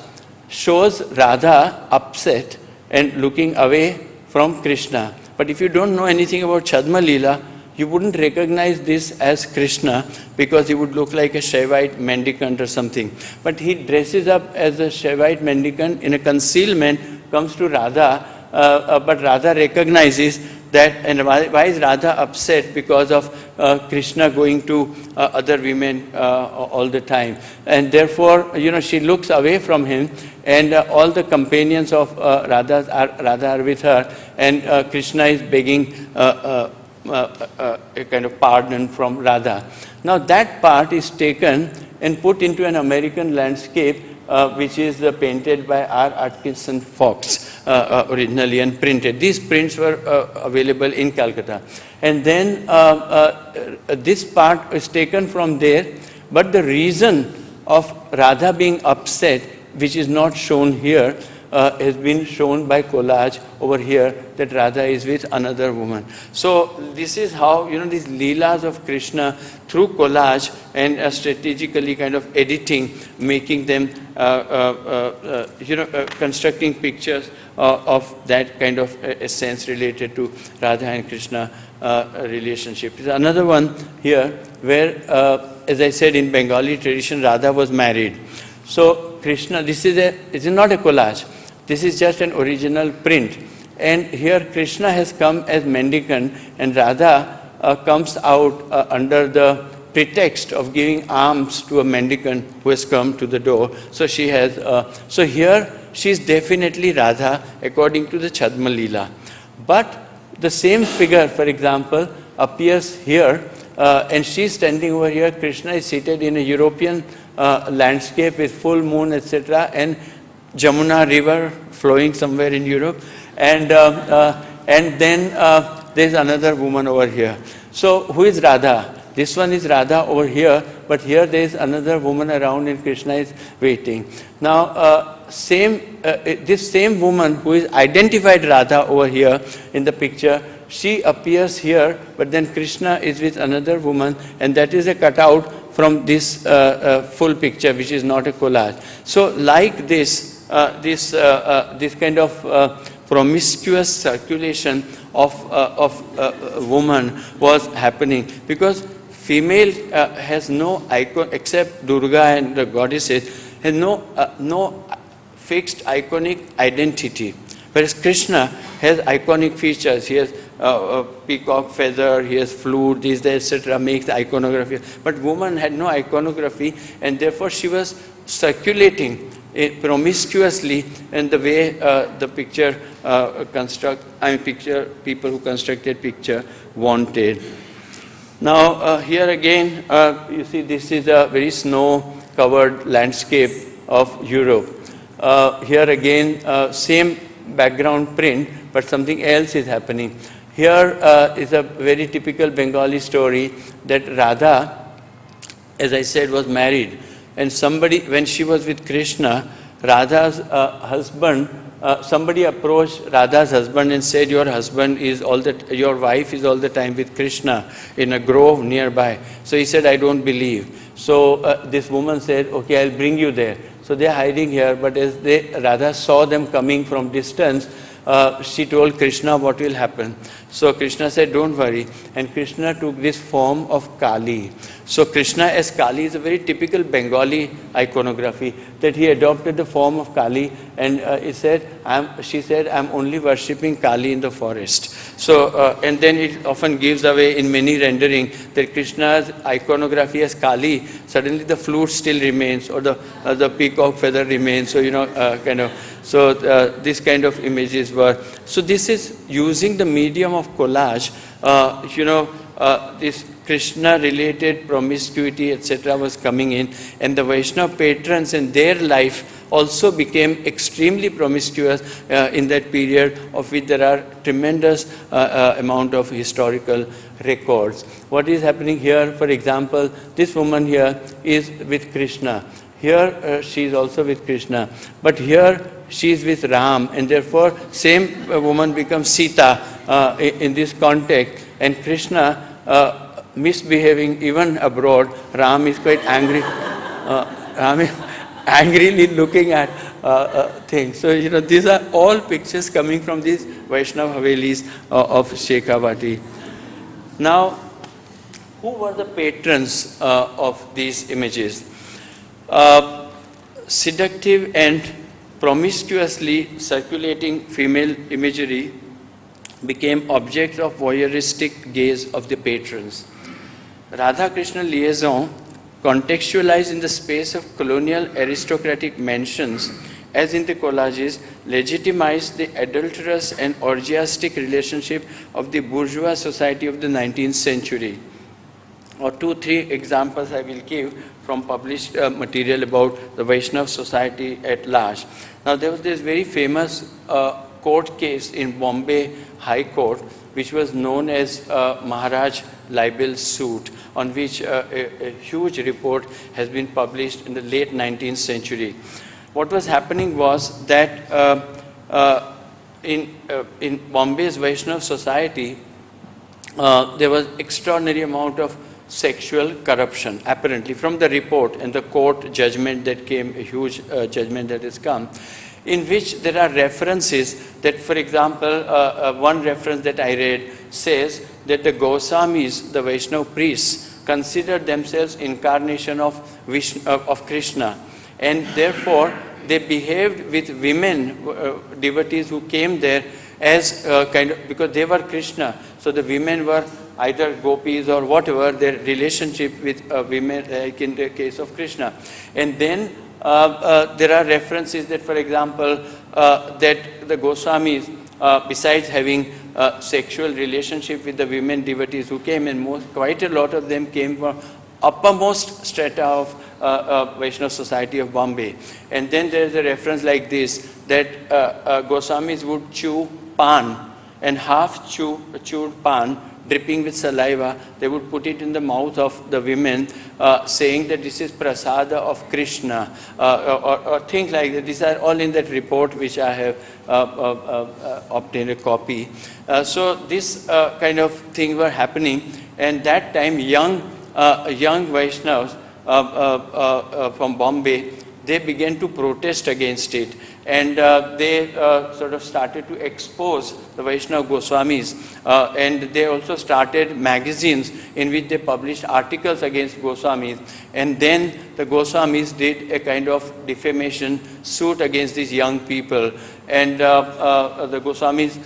S1: shows Radha upset and looking away from Krishna. But if you don't know anything about Chadma Leela, you wouldn't recognize this as Krishna because he would look like a Shekhawati mendicant or something. But he dresses up as a Shekhawati mendicant in a concealment, comes to Radha, but Radha recognizes that, and why is Radha upset? Because of Krishna going to other women all the time. And therefore, she looks away from him, and all the companions of Radha are with her, and Krishna is begging a kind of pardon from Radha. Now that part is taken and put into an American landscape, which is painted by R. Atkinson Fox originally and printed. These prints were available in Calcutta. And then this part is taken from there, but the reason of Radha being upset, which is not shown here, has been shown by collage over here, that Radha is with another woman. So this is how, these Leelas of Krishna through collage and strategically kind of editing, making them, constructing pictures of that kind of essence related to Radha and Krishna relationship. There's another one here where, as I said, in Bengali tradition, Radha was married. So Krishna, this is not a collage. This is just an original print. And here Krishna has come as mendicant, and Radha comes out under the pretext of giving alms to a mendicant who has come to the door. So she has, so here she is definitely Radha according to the Chadma Leela. But the same figure, for example, appears here, and she is standing over here. Krishna is seated in a European landscape with full moon, etc., and Jamuna river flowing somewhere in Europe, and then there's another woman over here. So who is Radha? This one is Radha over here, but here there is another woman around, and Krishna is waiting. Now, this same woman who is identified Radha over here in the picture, she appears here, but then Krishna is with another woman, and that is a cutout from this full picture, which is not a collage. So like this, this kind of promiscuous circulation of woman was happening, because female has no icon, except Durga and the goddesses, has no fixed iconic identity. Whereas Krishna has iconic features. He has peacock feather, he has flute, this, that, etc., makes the iconography. But woman had no iconography, and therefore she was circulating promiscuously in the way the picture people who constructed picture wanted. Now here again, you see this is a very snow-covered landscape of Europe. Here again, same background print, but something else is happening. Here is a very typical Bengali story that Radha, as I said, was married. And somebody, when she was with Krishna, Radha's husband, somebody approached Radha's husband and said, your wife is all the time with Krishna in a grove nearby. So he said, I don't believe. So this woman said, okay, I'll bring you there. So they're hiding here, but as Radha saw them coming from distance, she told Krishna what will happen. So Krishna said, don't worry. And Krishna took this form of Kali. So Krishna as Kali is a very typical Bengali iconography, that he adopted the form of Kali, and she said, I'm only worshipping Kali in the forest. So, and then it often gives away in many rendering that Krishna's iconography as Kali, suddenly the flute still remains, or the peacock feather remains. So, this kind of images were. So this is using the medium of collage, this Krishna-related promiscuity, etc. was coming in, and the Vaishnava patrons and their life also became extremely promiscuous in that period, of which there are tremendous amount of historical records. What is happening here, for example, this woman here is with Krishna. Here she is also with Krishna, but here she is with Ram, and therefore same woman becomes Sita in this context, and Krishna misbehaving even abroad. Ram is quite angry. Ram is angrily looking at things. So, these are all pictures coming from these Vaishnava havelis of Shekhavati. Now, who were the patrons of these images? Seductive and promiscuously circulating female imagery became objects of voyeuristic gaze of the patrons. Radha-Krishna liaison, contextualized in the space of colonial aristocratic mansions, as in the collages, legitimized the adulterous and orgiastic relationship of the bourgeois society of the 19th century. Or 2-3 examples I will give from published material about the Vaishnava society at large. Now, there was this very famous court case in Bombay High Court, which was known as Maharaj Libel suit, on which a huge report has been published in the late 19th century. What was happening was that in Bombay's Vaishnava society, there was extraordinary amount of sexual corruption, apparently, from the report and the court judgment that came, a huge judgment that has come, in which there are references that, for example, one reference that I read says that the Goswamis, the Vaishnava priests, considered themselves incarnation of Krishna, and therefore they behaved with women, devotees who came there as because they were Krishna, so the women were either gopis or whatever, their relationship with women, like in the case of Krishna. And then there are references that, for example, that the Goswamis, besides having sexual relationship with the women devotees who came, and quite a lot of them came from uppermost strata of Vaishnava society of Bombay. And then there is a reference like this, that Goswamis would chew pan, and half chewed pan, dripping with saliva, they would put it in the mouth of the women, saying that this is prasada of Krishna, or things like that. These are all in that report which I have obtained a copy. So this kind of thing were happening, and that time young Vaishnavas from Bombay, they began to protest against it, and they sort of started to expose the Vaishnava Goswamis, and they also started magazines in which they published articles against Goswamis, and then the Goswamis did a kind of defamation suit against these young people, and the Goswamis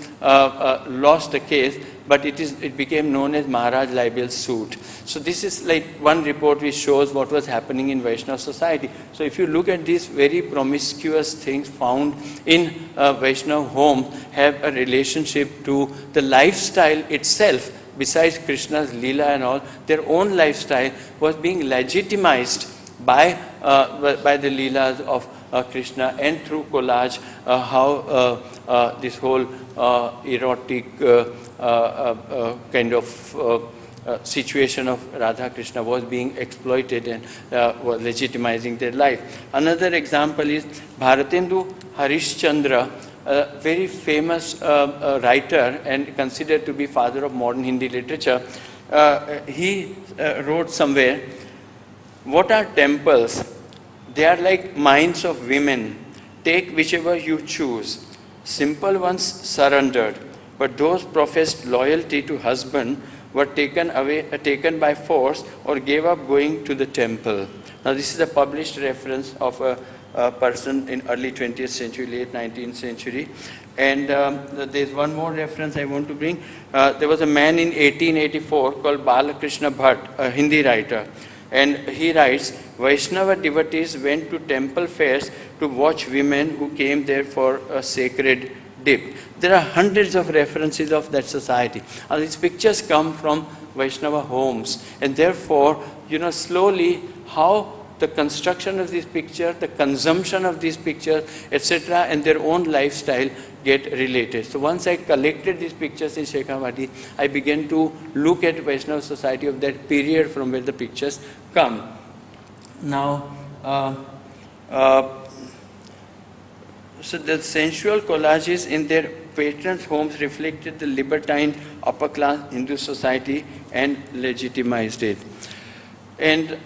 S1: lost the case, but it became known as Maharaj Libel suit. So this is like one report which shows what was happening in Vaishnava society. So if you look at these very promiscuous things found in Vaishnava home, have a relationship to the lifestyle itself, besides Krishna's Leela and all, their own lifestyle was being legitimized by the Leelas of Krishna, and through collage, how this whole erotic kind of situation of Radha Krishna was being exploited and was legitimizing their life. Another example is Bharatendu Harishchandra, a very famous writer and considered to be father of modern Hindi literature. He wrote somewhere, "What are temples? They are like minds of women. Take whichever you choose. Simple ones surrendered, but those professed loyalty to husband were taken by force or gave up going to the temple." Now this is a published reference of a person in early 20th century, late 19th century. And there's one more reference I want to bring. There was a man in 1884 called Balakrishna Bhatt, a Hindi writer. And he writes, "Vaishnava devotees went to temple fairs to watch women who came there for a sacred dipped. There are hundreds of references of that society. And these pictures come from Vaishnava homes. And therefore, slowly how the construction of this picture, the consumption of these pictures, etc., and their own lifestyle get related. So once I collected these pictures in Shekhavati, I began to look at Vaishnava society of that period from where the pictures come. Now, so the sensual collages in their patrons' homes reflected the libertine upper class Hindu society and legitimized it. And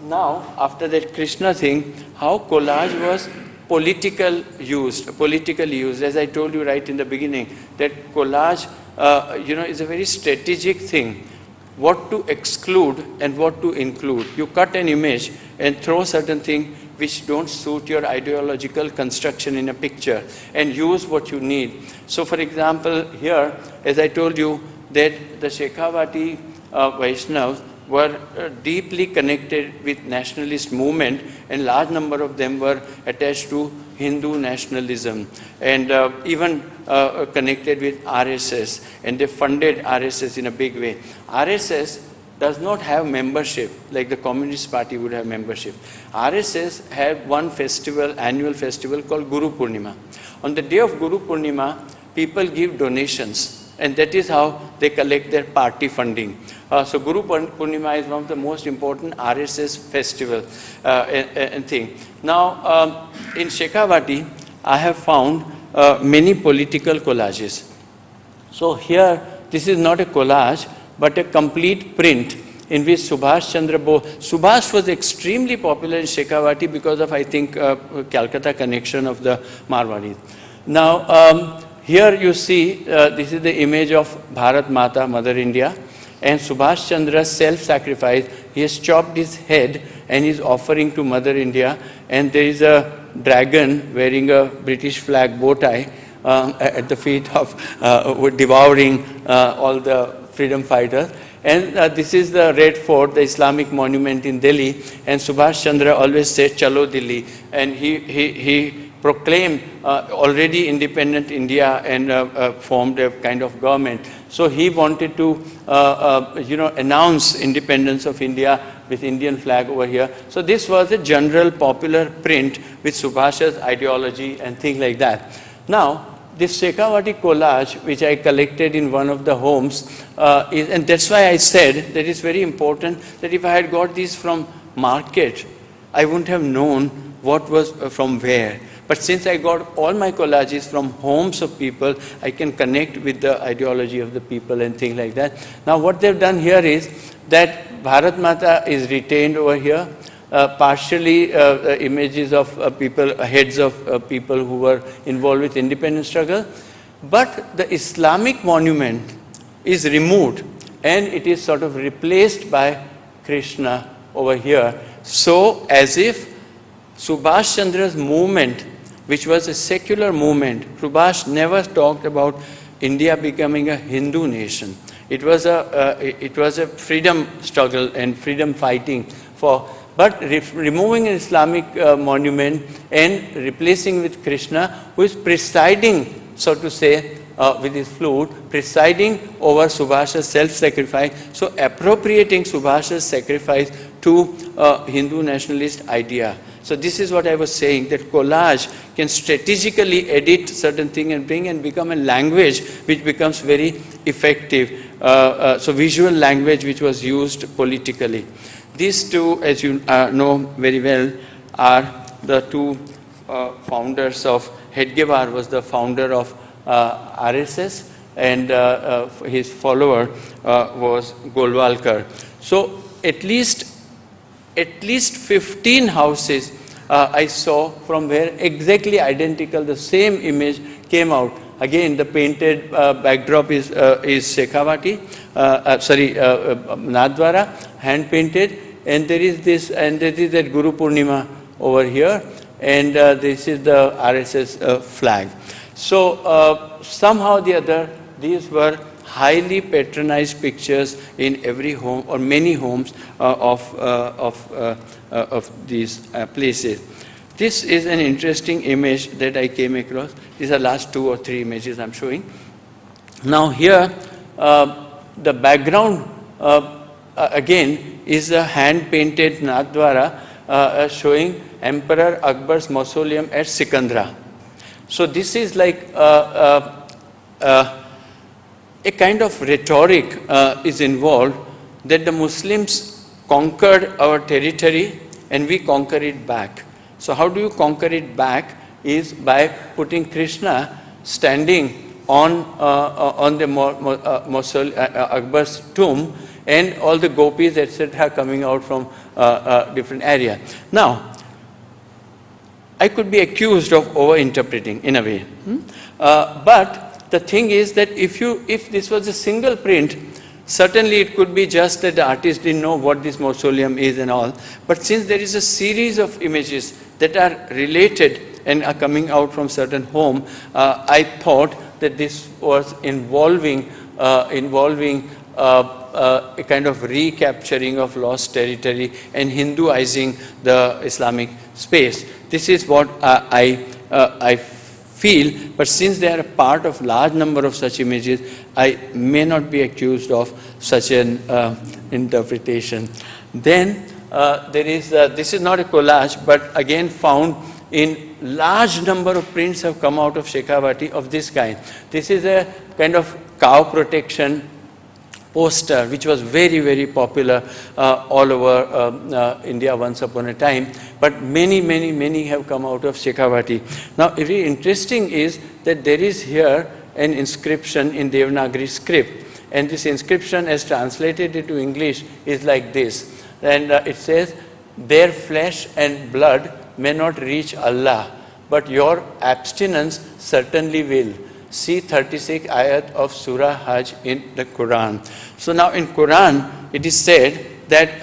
S1: now, after that Krishna thing, how collage was politically used. As I told you right in the beginning, that collage, is a very strategic thing. What to exclude and what to include. You cut an image and throw certain things which don't suit your ideological construction in a picture and use what you need. So, for example, here, as I told you, that the Shekhavati Vaishnavas were deeply connected with nationalist movement, and large number of them were attached to Hindu nationalism and even connected with RSS, and they funded RSS in a big way. RSS does not have membership like the Communist Party would have membership. RSS had one festival, annual festival called Guru Purnima. On the day of Guru Purnima, people give donations, and that is how they collect their party funding. So Guru Purnima is one of the most important RSS festival and thing. Now, in Shekhavati, I have found many political collages. So here, this is not a collage, but a complete print in which Subhash Chandra Bose. Subhash was extremely popular in Shekhavati because of, I think, Calcutta connection of the Marwaris. Now, here you see, this is the image of Bharat Mata, Mother India, and Subhash Chandra's self-sacrifice. He has chopped his head and is offering to Mother India, and there is a dragon wearing a British flag bow tie at the feet of, devouring all the freedom fighters. And this is the Red Fort, the Islamic monument in Delhi, and Subhash Chandra always said, Chalo Delhi, and he proclaimed already independent India and formed a kind of government. So he wanted to, announce independence of India with Indian flag over here. So this was a general popular print with Subhash's ideology and things like that. Now, this Shekhavati collage, which I collected in one of the homes, and that's why I said that it's very important that if I had got these from market, I wouldn't have known what was from where. But since I got all my collages from homes of people, I can connect with the ideology of the people and things like that. Now what they've done here is that Bharat Mata is retained over here, partially images of people, heads of people who were involved with independence struggle. But the Islamic monument is removed and it is sort of replaced by Krishna over here. So as if Subhash Chandra's movement, which was a secular movement, Subhash never talked about India becoming a Hindu nation. It was a freedom struggle and freedom fighting for. But removing an Islamic monument and replacing with Krishna, who is presiding, so to say, with his flute, presiding over Subhash's self-sacrifice, so appropriating Subhash's sacrifice to Hindu nationalist idea. So this is what I was saying, that collage can strategically edit certain thing and bring and become a language which becomes very effective. So visual language which was used politically. These two, as you know very well, are the two founders of, Hedgewar was the founder of RSS, and his follower was Golwalkar. So at least 15 houses I saw from where exactly identical, the same image came out. Again, the painted backdrop is Shekhavati, Nathdwara, hand painted, and there is this, and there is that Guru Purnima over here, and this is the RSS flag. So somehow or the other, these were highly patronized pictures in every home or many homes of these places. This is an interesting image that I came across. These are last 2 or 3 images I'm showing. Now here, the background again is a hand-painted Nathdwara showing Emperor Akbar's mausoleum at Sikandra. So this is like a kind of rhetoric is involved that the Muslims conquered our territory and we conquer it back. So how do you conquer it back is by putting Krishna standing on the Akbar's tomb and all the gopis etc. coming out from different areas. Now, I could be accused of overinterpreting in a way. But the thing is that if this was a single print, certainly it could be just that the artist didn't know what this mausoleum is and all. But since there is a series of images that are related and are coming out from certain home, I thought that this was involving a kind of recapturing of lost territory and Hinduizing the Islamic space. This is what I feel, but since they are a part of large number of such images, I may not be accused of such an interpretation. Then there is, this is not a collage, but again found in large number of prints have come out of Shekhavati of this kind. This is a kind of cow protection poster which was very, very popular all over India once upon a time, but many have come out of Shekhavati. Now, very interesting is that there is here an inscription in Devanagari script, and this inscription as translated into English is like this, and it says, "Their flesh and blood may not reach Allah, but your abstinence certainly will. See 36 ayat of Surah Hajj in the Quran." So now in Quran it is said that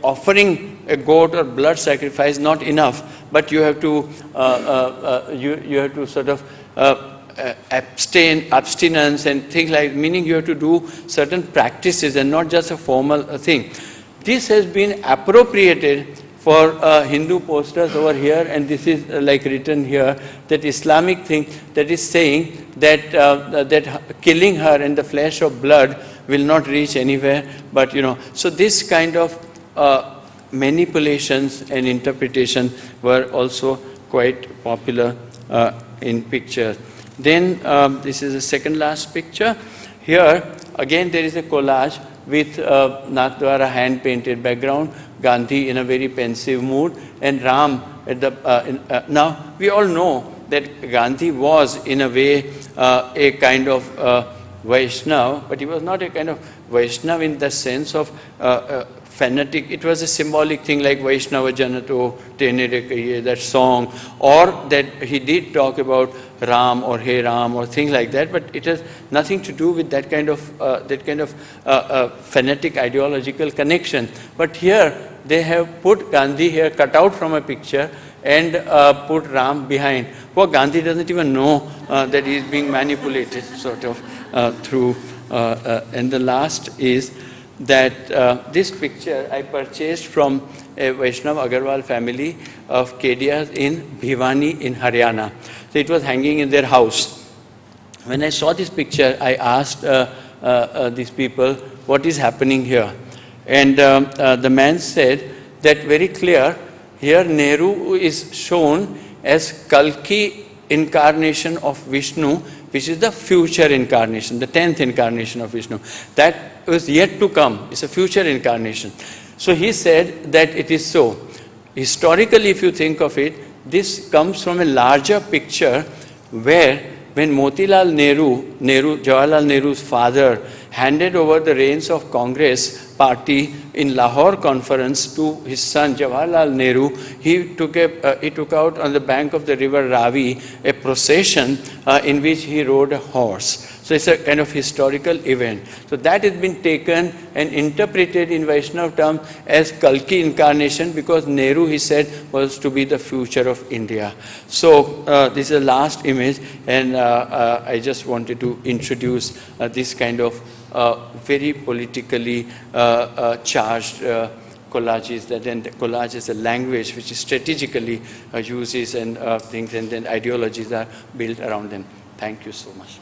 S1: offering a goat or blood sacrifice not enough, but you have to you have to sort of abstinence and things like, meaning you have to do certain practices and not just a formal thing. This has been appropriated for Hindu posters over here, and this is like written here, that Islamic thing that is saying that that killing her and the flesh of blood will not reach anywhere, but so this kind of manipulations and interpretation were also quite popular in pictures. Then this is the second last picture. Here again there is a collage with Nathdwara hand-painted background, Gandhi in a very pensive mood, and Ram at the... now, we all know that Gandhi was in a way a kind of Vaishnav, but he was not a kind of Vaishnav in the sense of fanatic. It was a symbolic thing like Vaishnava Janato, Tenere Kahiye, that song, or that he did talk about Ram or Hey Ram or things like that, but it has nothing to do with that kind of fanatic ideological connection. But here they have put Gandhi here cut out from a picture and put Ram behind. Poor Gandhi doesn't even know that he is being manipulated sort of through. And the last is that this picture I purchased from a Vaishnav Agarwal family of Kedias in Bhiwani in Haryana. So it was hanging in their house. When I saw this picture, I asked these people, what is happening here? And the man said that very clear, here Nehru is shown as Kalki incarnation of Vishnu, which is the future incarnation, the 10th incarnation of Vishnu. That was yet to come. It's a future incarnation. So he said that it is so. Historically, if you think of it, this comes from a larger picture where when Motilal Nehru, Jawaharlal Nehru's father, handed over the reins of Congress party in Lahore conference to his son Jawaharlal Nehru, he took out on the bank of the river Ravi a procession in which he rode a horse. So it's a kind of historical event. So that has been taken and interpreted in Vaishnav terms as Kalki incarnation, because Nehru, he said, was to be the future of India. So this is the last image, and I just wanted to introduce this kind of very politically charged collages, that then the collage is a language which strategically uses and things, and then ideologies are built around them. Thank you so much.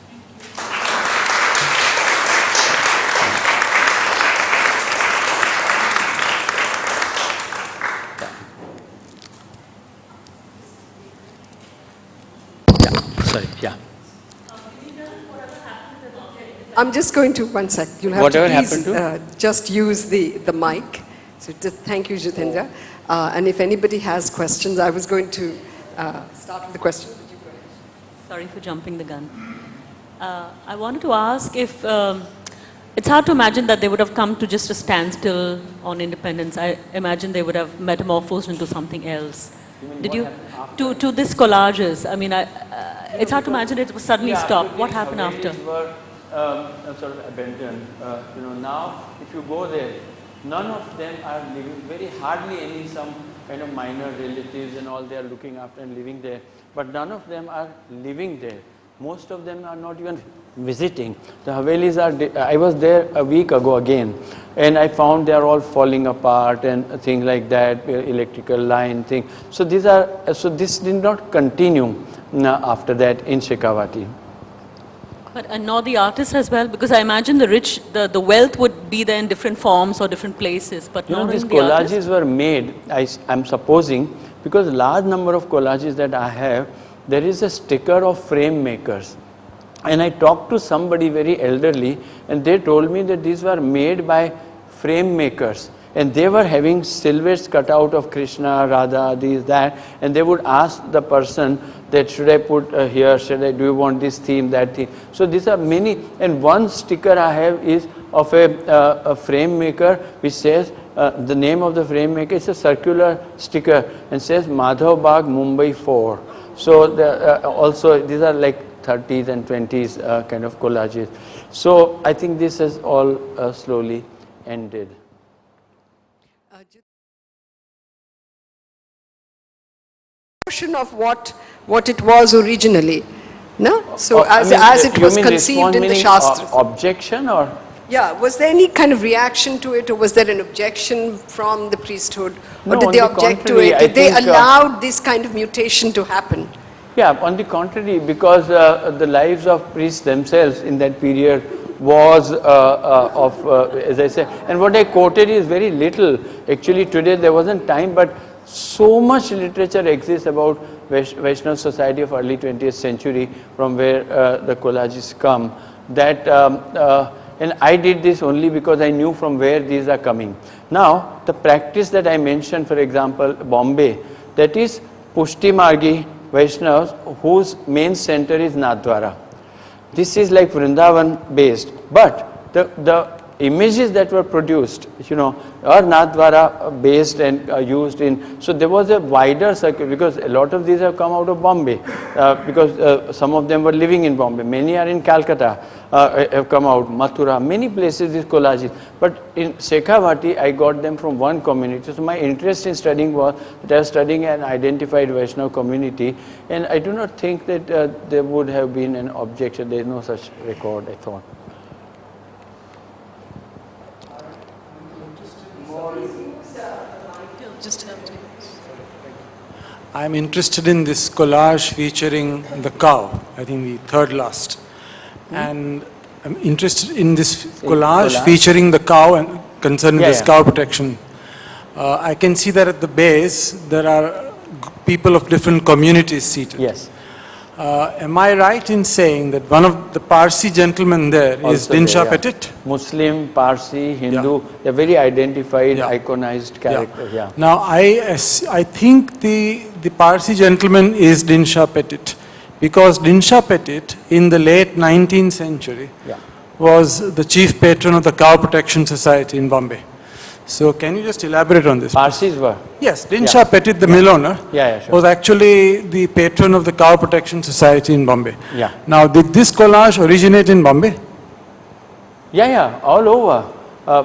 S1: Sorry, yeah.
S2: I'm just going to, one sec, you'll have
S1: Whatever
S2: to please just use the mic. So just, thank you, Jyotindra. And if anybody has questions, I was going to start with the question.
S3: Sorry for jumping the gun. I wanted to ask if, it's hard to imagine that they would have come to just a standstill on independence. I imagine they would have metamorphosed into something else. Did you, to this collages, I mean, it's hard to imagine it was suddenly stopped. What happened after?
S1: Sort of abandoned. Now if you go there, none of them are living, very hardly any, some kind of minor relatives and all they are looking after and living there, but none of them are living there. Most of them are not even visiting. The havelis are, I was there a week ago again, and I found they are all falling apart and things like that, electrical line thing. So these are, so this did not continue after that in Shekhavati.
S3: But and nor the artists as well, because I imagine the rich, the wealth would be there in different forms or different places, but not
S1: these
S3: in the
S1: collages
S3: artists.
S1: were made, I'm supposing, because large number of collages that I have, there is a sticker of frame makers. And I talked to somebody very elderly, and they told me that these were made by frame makers. And they were having silhouettes cut out of Krishna, Radha, these, that, and they would ask the person that should I put here, do you want this theme, that theme. So these are many, and one sticker I have is of a frame maker which says, the name of the frame maker is a circular sticker and says Madhav Bagh, Mumbai 4. So also these are like 30s and 20s kind of collages. So I think this has all slowly ended.
S2: Portion of what it was originally, no? So as it was conceived in the Shastras.
S1: Objection or?
S2: Yeah, was there any kind of reaction to it, or was there an objection from the priesthood, or
S1: No,
S2: did they object to it? Did they allow this kind of mutation to happen?
S1: Yeah, on the contrary, because the lives of priests themselves in that period was as I say, and what I quoted is very little. Actually today there wasn't time, but so much literature exists about Vaishnava society of early 20th century from where the collages come, that and I did this only because I knew from where these are coming. Now the practice that I mentioned, for example Bombay, that is Pushti Margi Vaishnavas whose main center is Nathdwara. This is like Vrindavan based, but the images that were produced, are Nathdwara based and used in, so there was a wider circuit, because a lot of these have come out of Bombay, because some of them were living in Bombay, many are in Calcutta, have come out, Mathura, many places these collages, but in Shekhavati I got them from one community. So my interest in studying was that I was studying an identified Vaishnava community, and I do not think that there would have been an objection. There is no such record, I thought.
S4: I'm interested in this collage featuring the cow, I think the third last. And I'm interested in this collage featuring the cow and concerning this cow protection. I can see that at the base there are people of different communities seated.
S1: Yes.
S4: Am I right in saying that one of the Parsi gentlemen there is Dinsha Petit?
S1: Muslim, Parsi, Hindu, they're very identified, iconized characters. Yeah.
S4: Now I think the Parsi gentleman is Dinsha Petit, because Dinsha Petit in the late 19th century was the chief patron of the Cow Protection Society in Bombay. So can you just elaborate on this?
S1: Parsis were?
S4: Yes, Dinsha Petit, the mill owner, was actually the patron of the Cow Protection Society in Bombay.
S1: Yeah.
S4: Now, did this collage originate in Bombay?
S1: Yeah, all over.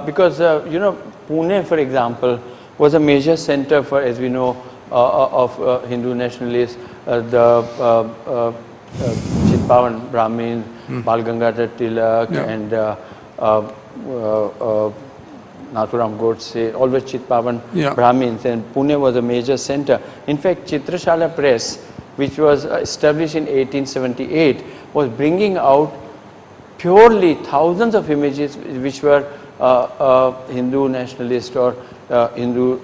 S1: Because, Pune, for example, was a major center for, as we know, of Hindu nationalists, the Chitpavan Brahmins, Bal Gangadhar Tilak, and Nathuram Godse, always Chitpavan
S4: Yeah.
S1: Brahmins, and Pune was a major center. In fact, Chitrashala Press, which was established in 1878, was bringing out purely thousands of images which were Hindu nationalist or Hindu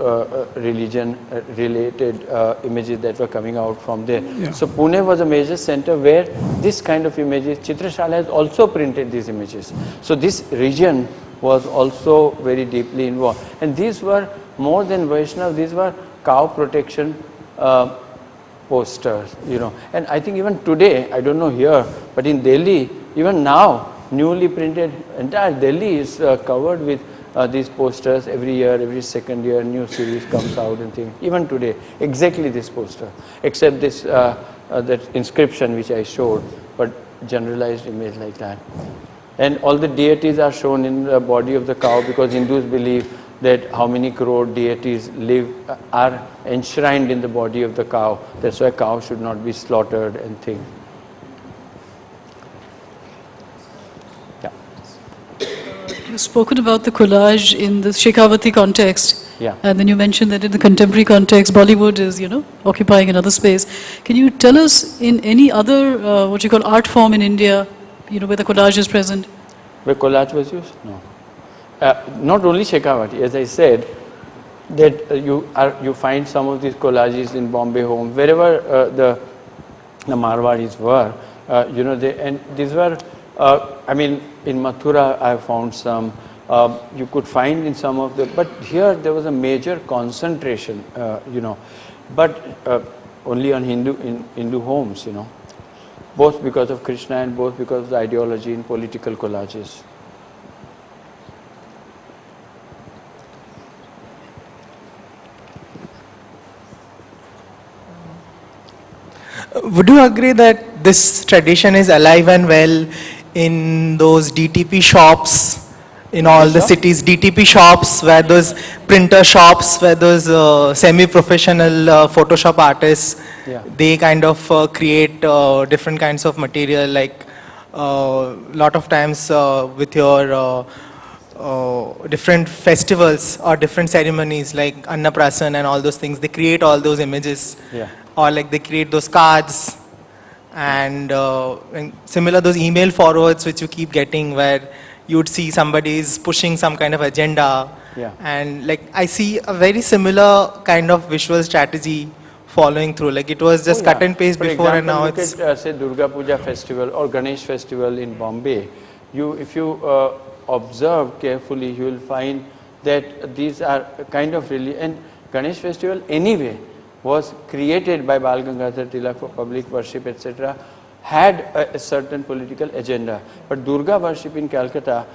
S1: religion related images that were coming out from there.
S4: Yeah.
S1: So Pune was a major center where this kind of images, Chitrashala has also printed these images. So this region was also very deeply involved. And these were more than Vaishnav, these were cow protection posters, you know. And I think even today, I don't know here, but in Delhi, even now, newly printed, entire Delhi is covered with these posters every year, every second year, new series comes out and things. Even today, exactly this poster, except this that inscription which I showed, but generalized image like that. And all the deities are shown in the body of the cow because Hindus believe that how many crore deities live are enshrined in the body of the cow. That's why cow should not be slaughtered and things.
S5: You've spoken about the collage in the Shekhavati context.
S1: Yeah.
S5: And then you mentioned that in the contemporary context, Bollywood is, you know, occupying another space. Can you tell us in any other, what you call art form in India, you know, where the collage is present?
S1: Where collage was used? No. Not only Shekhavati, as I said, that you find some of these collages in Bombay Home, wherever the Marwadis were, you know, and these were, I mean, in Mathura I found some, you could find in some of the, but here there was a major concentration, you know, but only on Hindu homes, you know, both because of Krishna and both because of the ideology in political collages.
S6: Would you agree that this tradition is alive and well in those DTP shops, in all the cities, DTP shops, where those printer shops, where those semi-professional Photoshop artists,
S1: Yeah.
S6: they kind of create different kinds of material, like lot of times with your different festivals or different ceremonies like Annaprasan and all those things, they create all those images.
S1: Yeah.
S6: Or like they create those cards and similar those email forwards which you keep getting where you would see somebody is pushing some kind of agenda.
S1: Yeah.
S6: And like I see a very similar kind of visual strategy following through. Like it was just cut and paste
S1: For
S6: before
S1: example,
S6: and now
S1: look
S6: it's...
S1: at, say, Durga Puja festival or Ganesh festival in Bombay. If you observe carefully, you will find that these are kind of really, and Ganesh festival anyway was created by Bal Gangadhar Tilak for public worship, etc., had a certain political agenda. But Durga worship in Calcutta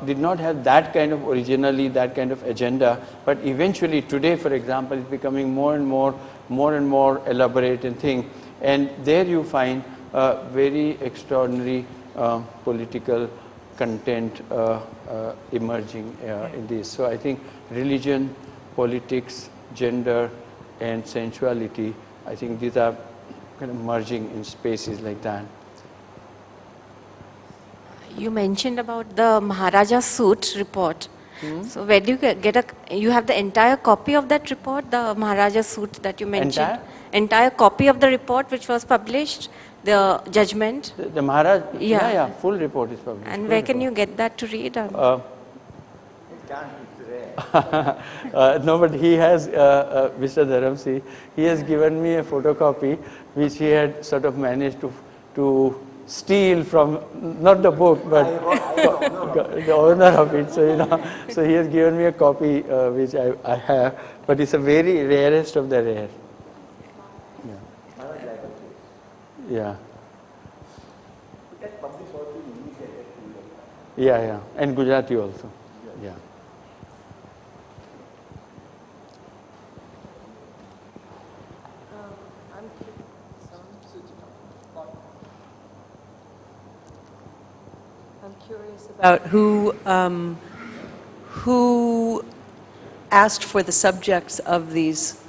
S1: did not have that kind of originally that kind of agenda. But eventually today, for example, it's becoming more and more elaborate and thing. And there you find very extraordinary political content emerging in this. So I think religion, politics, gender, and sensuality, I think these are kind of merging in spaces like that.
S7: You mentioned about the Maharaja suit report. So where do you get you have the entire copy of that report, the Maharaja suit that you mentioned? Entire copy of the report which was published, the judgment?
S1: The Maharaj,
S7: Yeah.
S1: full report is published.
S7: And
S1: full
S7: where can
S1: report.
S7: you get that to read?
S1: No, but he has, Mr. Dharamsi, he has given me a photocopy which he had sort of managed to steal from, not the book, but the owner of it. So, you know, so he has given me a copy which I have, but it's a very rarest of the rare. Yeah. Yeah, and Gujarati also. Yeah.
S8: I'm curious about who asked for the subjects of these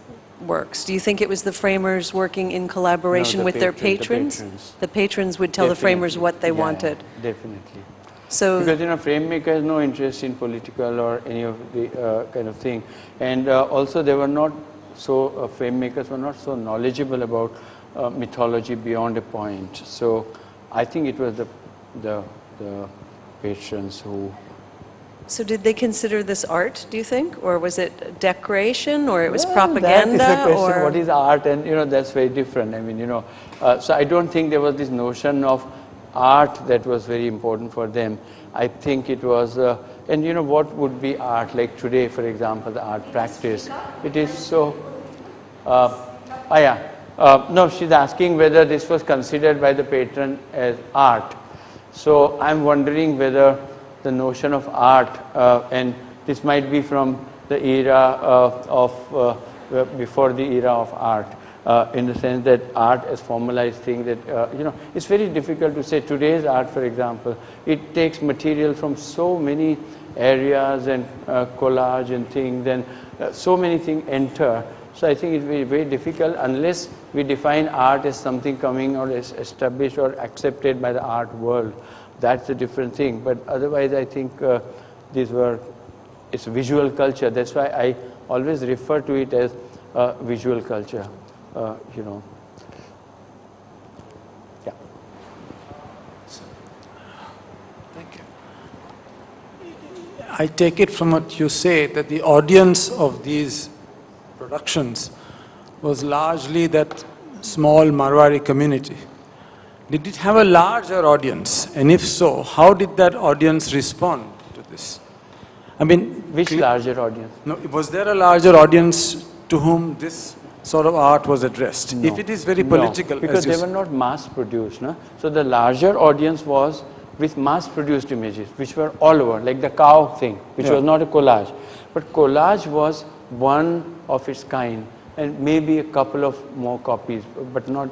S8: works. Do you think it was the framers working in collaboration
S1: No, the
S8: with their
S1: patrons, the
S8: patrons?
S1: patrons.
S8: The patrons would tell the framers
S1: Definitely.
S8: what they
S1: Yeah,
S8: wanted.
S1: Definitely.
S8: So,
S1: Because frame maker has no interest in political or any of the kind of thing, and also they were not so frame makers were not so knowledgeable about mythology beyond a point. So I think it was the patrons who.
S8: so did they consider this art, do you think? Or was it decoration, or it was propaganda?
S1: That is the question,
S8: or
S1: what is art? And that's very different. I mean, so I don't think there was this notion of art that was very important for them. I think it was, and what would be art? Like today, for example, the art practice. It is so, no, she's asking whether this was considered by the patron as art. So I'm wondering whether the notion of art, and this might be from the era before the era of art, in the sense that art as formalized thing that, it's very difficult to say. Today's art, for example, it takes material from so many areas and collage and things, and so many things enter. So I think it will be very difficult unless we define art as something coming or is established or accepted by the art world. That's a different thing. But otherwise, I think it's visual culture. That's why I always refer to it as visual culture. Yeah.
S4: Thank you. I take it from what you say that the audience of these productions was largely that small Marwari community. Did it have a larger audience? And if so, how did that audience respond to this? I mean,
S1: which larger audience?
S4: No, was there a larger audience to whom this sort of art was addressed?
S1: No.
S4: If it is very political,
S1: no, because they were not mass produced. No? So the larger audience was with mass produced images, which were all over, like the cow thing, which was not a collage. But collage was one of its kind, and maybe a couple of more copies, but not,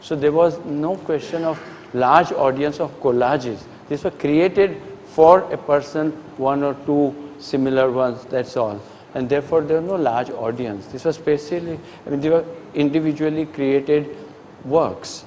S1: So there was no question of large audience of collages. These were created for a person, one or two similar ones, that's all. And therefore, there was no large audience. This was specially, they were individually created works.